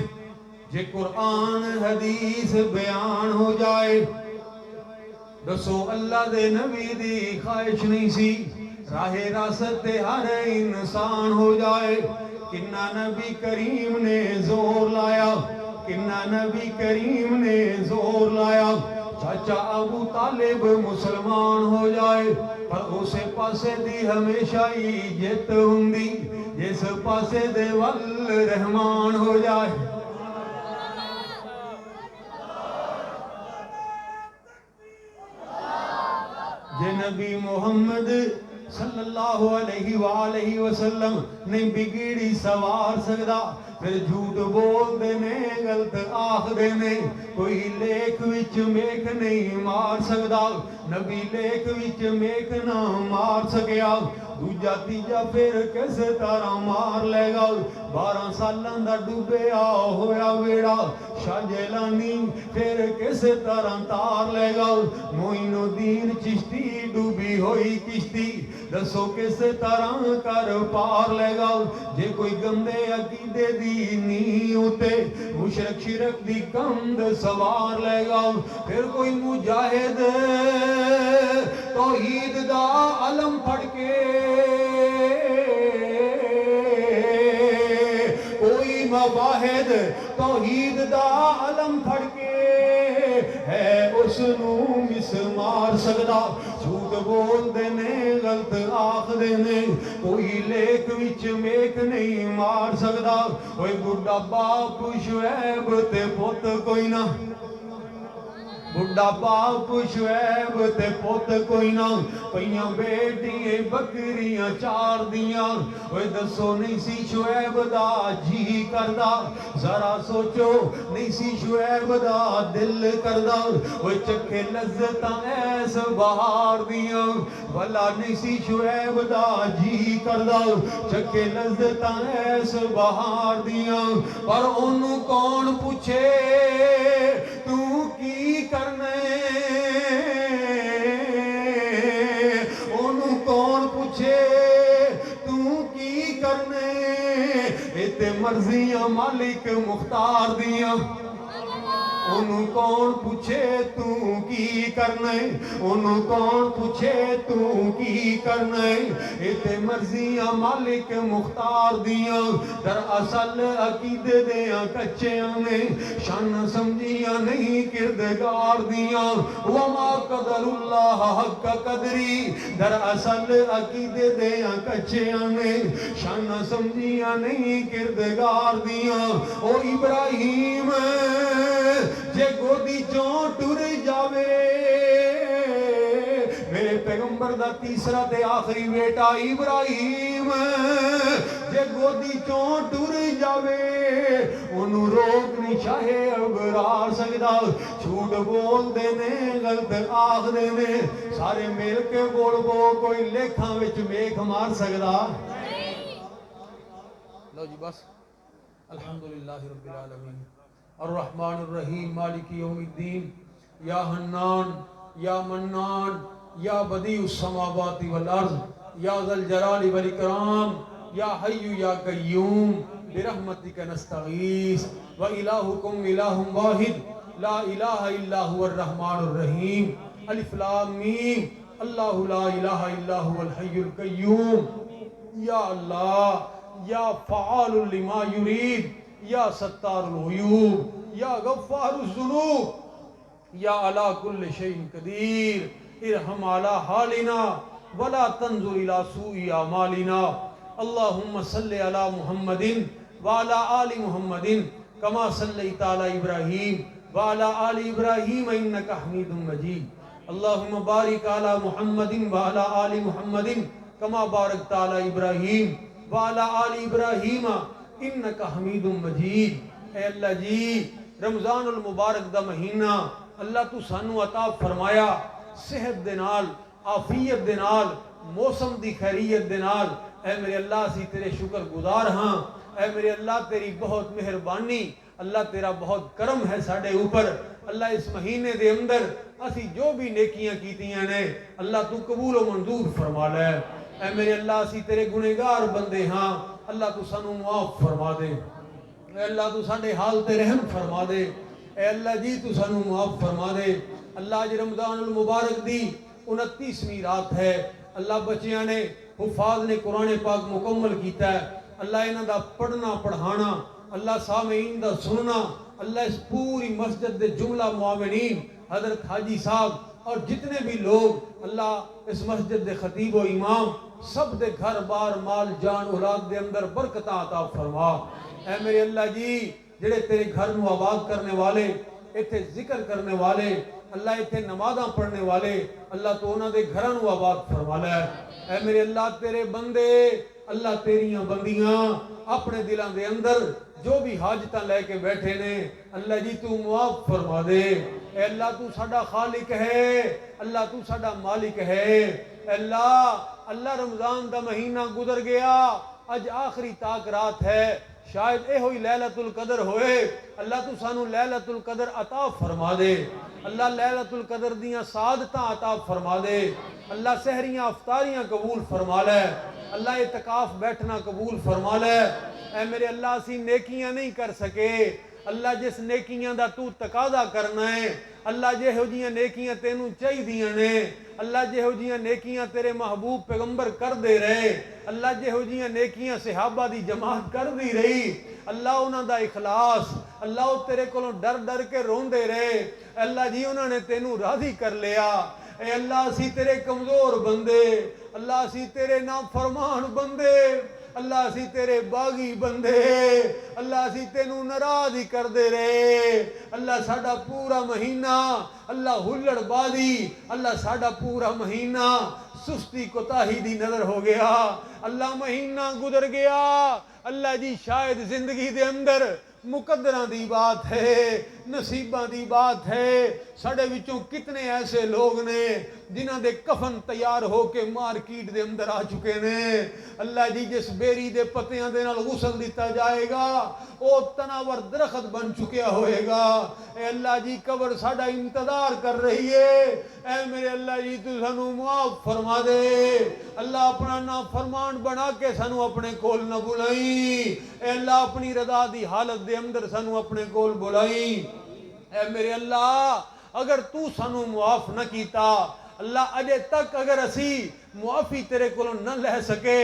جے قرآن حدیث بیان ہو جائے. دسو اللہ دے نبی دی خواہش نہیں سی راہ راست ہر انسان ہو جائے. کنہ نبی کریم نے زور لایا, کنہ نبی کریم نے زور لایا. چاچا ابو طالب مسلمان ہو جائے, پر اسے پاسے دی ہمیشہ ہی جت ہوندی جس پاسے دے ول رحمان ہو جائے. جے نبی محمد صلی اللہ علیہ وآلہ وسلم نہیں بگڑی سوار سکدا پھر جھوٹ بول دینے غلط آخ دینے کوئی لیکھ وچ میک نہیں مار سکدا نبی لیکھ وچ میک نہ مار سکیا دوجا تیجا پھر کس طرح مار لے گا 12 سالاں دا ڈوبیا ہویا ویڑا شاہ جیلانی پھر کس طرح تار لے گا معین الدین چشتی ڈوبی ہوئی کشتی دسو کس طرح کر پار لے گا جے کوئی گندے عقیدے دی نہیں ہوتے مشرک شرک دی کند سوار لے گا پھر کوئی مجاہد توحید دا علم پڑھ کے کوئی مواحد توحید دا علم پڑھ کے ہے اس نو مسمار سکدا جھوٹ بول دینے غلط آخ دینے کوئی لیک وچ میک نہیں مار سکدا کوئی بڑھا باپ شعیب تے پوت کوئی نہ بڑھا باپ شعیب تے پوت کوئی نہ پئیاں بیٹیاں بکریاں 4 دیاں اوے دسو نہیں سی شعیب دا جی کردا ذرا سوچو نہیں سی شعیب دا دل کردا اوے چکھے لذتاں ایس بہار دیاں بھلا نہیں سی شعیب دا جی کردا چکھے لذتاں ایس بہار دیاں پر اونوں کون پوچھے تو کی کرنے انہوں کون پوچھے تو کی کرنے ایتے مرضیاں مالک مختار دیاں انہوں کون پوچھے تو کی کرنے انہوں کون پوچھے تو کی کرنے ایتے مرضیاں مالک مختار دیاں در اصل عقیدے دیاں کچھیاں نے شان سمجھیاں نہیں کردگار دیاں وما قدر اللہ حق قدری در اصل عقیدے دیاں کچھیاں نے شان سمجھیاں نہیں کردگار دیاں او ابراہیم جے گودی چوں ٹر جاوے میرے پیغمبر دا تیسرا تے آخری بیٹا ابراہیم جے گودی چوں ٹر جاوے انہوں روک نہیں چاہے ابرار سکدا جھوٹ بول دینے غلط آخ دینے سارے مل کے بول بو کوئی لیکھاں وچ میک مار سکدا لو جی بس الحمدللہ رب العالمین الرحمن الرحیم مالک یوم الدین یا حنان یا منان یا بدیع السماوات والارض یا ذا الجلال والاکرام یا حی یا قیوم برحمتک نستغیث و الہکم الہ واحد لا الہ الا هو الرحمن الرحیم الف لام میم اللہ لا الہ الا هو الحی القیوم یا اللہ یا فعال لما یرید یا ستار العیوب یا غفار الذنوب یا علی کل شیء قدیر ارحم علی حالنا ولا تنظر الى سوء اعمالنا اللہم صلی علی محمد وعلی آل محمد کما صلیت علی ابراہیم وعلی آل ابراہیم انکا حمید مجید اللہم بارک علی محمد وعلی آل محمد کما بارکت علی ابراہیم وعلی آل ابراہیم انکا حمید مجید اے اللہ جی رمضان المبارک دا مہینہ اللہ تو سانو عطا فرمایا صحت دے نال عافیت دے نال موسم دی خیریت دے نال اے میرے اللہ اسی تیرے شکر گزار ہاں اے میرے اللہ تیری بہت مہربانی اللہ تیرا بہت کرم ہے ساڑھے اوپر اللہ اس مہینے دے اندر اسی جو بھی نیکیاں کیتیاں نے اللہ تو قبول و منظور فرما لے اے میرے اللہ اسی تیرے گنہگار بندے ہاں اللہ تو سانو معاف فرما دے اے اللہ تو ساڑھے حال تے رحم فرما دے اے اللہ جی تو سانو معاف فرما دے اللہ جی رمضان المبارک دی 29ویں رات ہے اللہ بچیاں نے حفاظ نے قرآن پاک مکمل کیتا ہے اللہ انہاں دا پڑھنا پڑھانا اللہ سامعین دا سننا اللہ اس پوری مسجد دے جملہ معاونین حضرت حاجی صاحب اور جتنے بھی لوگ اللہ اس مسجد دے خطیب و امام سب دے گھر بار مال جان اولاد دے اندر برکتاں عطا فرما اے میرے اللہ جی جڑے تیرے گھر نو آباد کرنے والے ایتھے ذکر کرنے والے، اللہ ایتھے نمازاں پڑھنے والے، اللہ تو انہاں دے گھراں نوں آباد فرما لے۔ اے میرے اللہ تیرے بندے، اللہ تیریاں بندیاں اپنے دلاں دے اندر جو بھی حاجتاں لے کے بیٹھے نے، اللہ جی تو معاف فرما دے۔ اے اللہ تو ساڈا خالق ہے، اللہ تو ساڈا مالک ہے۔ اے اللہ رمضان دا مہینہ گزر گیا، اج آخری تاک رات ہے، شاید اے ہوئی لیلۃ القدر ہوئے، اللہ تو سانو لیلۃ القدر عطا فرما دے۔ اللہ لیلۃ القدر دیاں سعادتاں عطا فرما دے۔ اللہ سحریاں افطاریاں قبول فرما لے۔ اللہ اعتکاف بیٹھنا قبول فرما لے۔ اے میرے اللہ اسی نیکیاں نہیں کر سکے، اللہ جس نیکیاں دا تو تقاضا کرنا ہے، اللہ جہو جیاں نیکیاں تینوں چاہیدیاں نے، اللہ جہو جیاں نیکیاں تیرے محبوب پیغمبر کر دے رہے، اللہ جہو جیاں نیکیاں صحابہ دی جماعت کر دی رہی، اللہ انہاں دا اخلاص، اللہ وہ تیرے کولوں ڈر ڈر کے روندے رہے، اللہ جی انہاں نے تینوں راضی کر لیا۔ اے اللہ اسی تیرے کمزور بندے، اللہ اسی تیرے نافرمان بندے، اللہ اسی تیرے باغی بندے، اللہ اسی تینوں ناراض ہی کر دے رہے۔ اللہ ساڈا پورا مہینہ اللہ ہلڑ بازی، اللہ ساڈا پورا مہینہ سستی کوتاہی دی نظر ہو گیا، اللہ مہینہ گزر گیا، اللہ جی شاید زندگی دے اندر مقدرہ دی بات ہے، نصیبہ دی بات ہے، ساڑے وچوں کتنے ایسے لوگ نے جنہاں دے کفن تیار ہو کے مارکیٹ دے اندر آ چکے نے، اللہ جی جس بیری دے پتیاں دے نال غسل دیتا جائے گا او تناور درخت بن چکیا ہوئے گا۔ اے اللہ جی قبر ساڑا انتظار کر رہی ہے، اے میرے اللہ جی تو سانو معاف فرما دے، اللہ اپنا نافرمان بنا کے سانو اپنے کول نہ بلائی، اے اللہ اپنی رضا دی حالت دے اندر سانو اپنے کول بلائی۔ اے میرے اللہ اگر تو سانو معاف نہ کیتا، اللہ اجے تک اگر اسی معافی تیرے کولوں نہ لے سکے،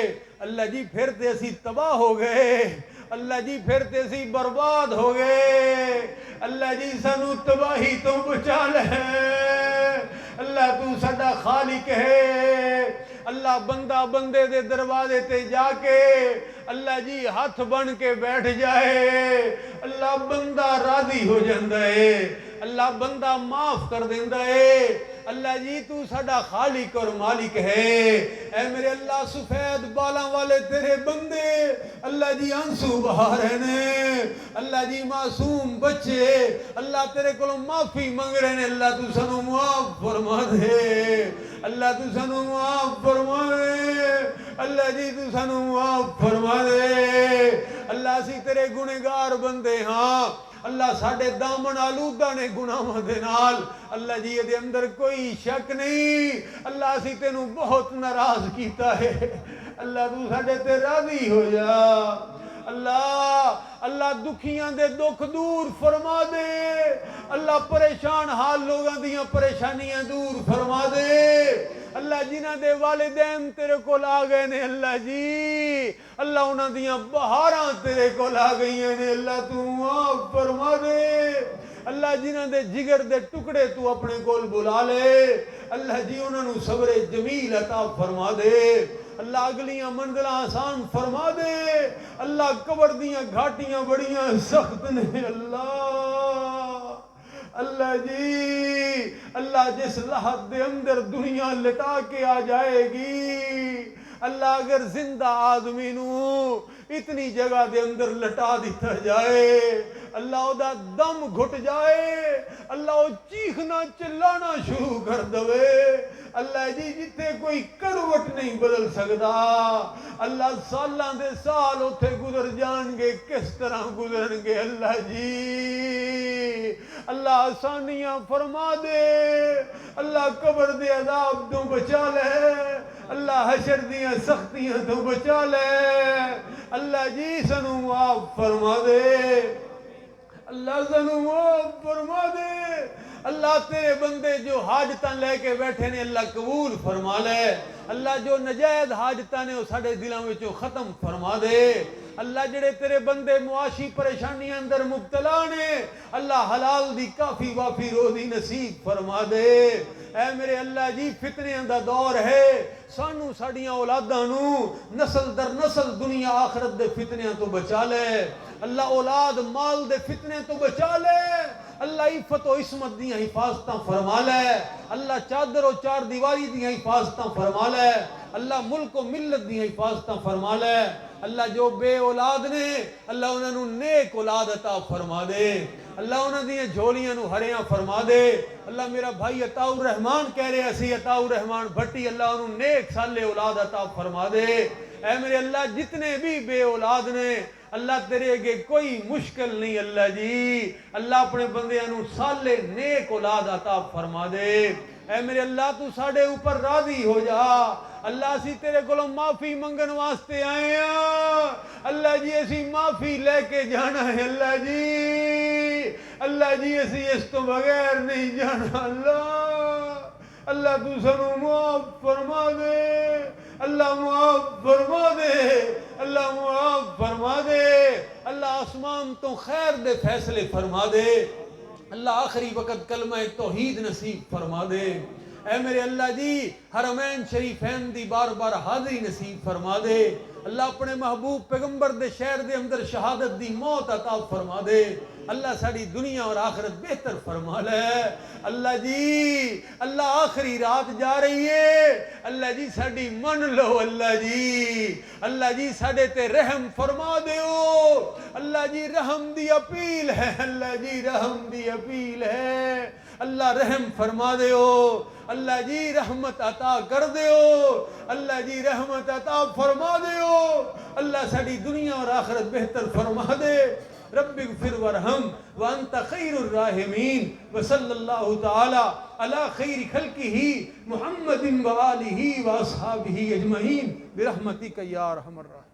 اللہ جی پھر تے اسی تباہ ہو گئے، اللہ جی پھر تے اسی برباد ہو گئے، اللہ جی سانو تباہی تو بچا لے، اللہ تو ساڈا خالق ہے۔ اللہ بندہ بندے دے دروازے تے جا کے اللہ جی ہاتھ بن کے بیٹھ جائے، اللہ بندہ راضی ہو جاندہ ہے، اللہ بندہ معاف کر دیندہ ہے، اللہ جی تو ساڈا خالق اور مالک ہے۔ اے میرے اللہ سفید بالاں والے تیرے بندے اللہ جی آنسو بہا رہے نے، اللہ جی معصوم بچے اللہ تیرے کولوں معافی منگ رہے نے، اللہ تو سانو معاف فرما دے، اللہ تو سانو معاف فرما دے، اللہ جی تو سانو معاف فرما دے، اللہ اسی تیرے گنہگار بندے ہاں، اللہ ساڑے دامن آلودہ نے گناہوں دے نال، اللہ جی یہ دے اندر کوئی شک نہیں، اللہ اسی تینوں بہت ناراض کیتا ہے، اللہ تو ساڑے تے راضی ہو جا، اللہ دکھیاں دے دکھ دور فرما دے، اللہ پریشان حال لوگاں دیاں پریشانیاں دور فرما دے، اللہ جنہ دے والدین تیرے کو لا گئے نے اللہ جی، اللہ انہاں دیاں بہاراں تیرے کو لا گئی نے، اللہ تو معاف فرما دے، اللہ جنہ دے جگر دے ٹکڑے تو اپنے کول بلا لے، اللہ جی انہاں نو صبر جمیل عطا فرما دے، اللہ اگلیاں منزلہ آسان فرما دے، اللہ قبر دیاں گھاٹیاں بڑیاں سخت نے اللہ جی، اللہ جس لحظ دے اندر دنیا لٹا کے آ جائے گی، اللہ اگر زندہ آدمی نو اتنی جگہ دے اندر لٹا دیتا جائے، اللہ او دا دم گھٹ جائے، اللہ او چیخنا چلانا شروع کر دوے، اللہ جی جتے کوئی کروٹ نہیں بدل سکتا، اللہ سالاں دے سال اتھے گزر جان گے، کس طرح گزرن گے اللہ جی، اللہ آسانیاں فرما دے، اللہ قبر دے عذاب تو بچا لے، اللہ حشر دیاں سختیاں تو بچا لے، اللہ جی سنو معاف فرما دے، اللہ سنو معاف فرما دے، اللہ تیرے بندے جو حاجتاں لے کے بیٹھے نے اللہ قبول فرما لے، اللہ جو نجائز حاجتاں نے وہ ساڑے دلوں میں ختم فرما دے، اللہ جڑے تیرے بندے معاشی پریشانی اندر مبتلا نے اللہ حلال دی کافی وافی روزی نصیب فرما دے، اے میرے اللہ جی فتنے دا دور ہے، سانو ساڑیاں اولاداں نو نسل در نسل دنیا آخرت دے فتنیاں تو بچا لے، اللہ اولاد مال دے فتنے تو بچا لے، اللہ عفت و عصمت دیاں حفاظتاں فرما لے، اللہ چادر و چار دیواری دیاں حفاظتاں فرما لے، اللہ ملک و ملت دیاں حفاظتاں فرما لے، اللہ جو بے اولاد نے اللہ انہاں نوں نیک اولاد عطا فرما دے، اللہ انہاں دیاں جھولیاں نوں ہریاں فرما دے، اللہ میرا بھائی عطاء الرحمان کہہ رہے اسی عطاء الرحمان بھٹی اللہ انہوں نیک صالح اولاد عطا فرما دے، اے میرے اللہ جتنے بھی بے اولاد نے اللہ تیرے اگے کوئی مشکل نہیں اللہ جی، اللہ اپنے بندیاں نوں صالح نیک اولاد عطا فرما دے، اے میرے اللہ تو ساڑھے اوپر راضی ہو جا، اللہ اسی تیرے کولوں معافی منگن واسطے آئے ہیں، اللہ جی اسی معافی لے کے جانا ہے اللہ جی، اللہ جی اسی اس تو بغیر نہیں جانا اللہ تو سنو معاف فرما دے، اللہ معاف فرما دے، اللہ معاف فرما دے، اللہ آسمان تو خیر دے فیصلے فرما دے، اللہ آخری وقت کلمہ توحید نصیب فرما دے، اے میرے اللہ جی حرمین شریفین دی بار بار حاضری نصیب فرما دے، اللہ اپنے محبوب پیغمبر دے شہر دے اندر شہادت دی موت عطا فرما دے، اللہ ساری دنیا اور آخرت بہتر فرما لے، اللہ جی اللہ آخری رات جا رہی ہے، اللہ جی ساڑی من لو اللہ جی ساڑے تے رحم فرما دیو، اللہ جی رحم دی اپیل ہے، اللہ جی رحم دی اپیل ہے، اللہ رحم فرما دیو، اللہ جی رحمت عطا کر دیو، اللہ جی رحمت عطا فرما دیو، اللہ ساڑی دنیا اور آخرت بہتر فرما دے، رب اغفر ورحم وانت خیر الراحمین وصلی اللہ تعالی علی خیر خلقہ محمد و آلہ و اصحابہ اجمعین برحمتک یا ارحم الراحمین۔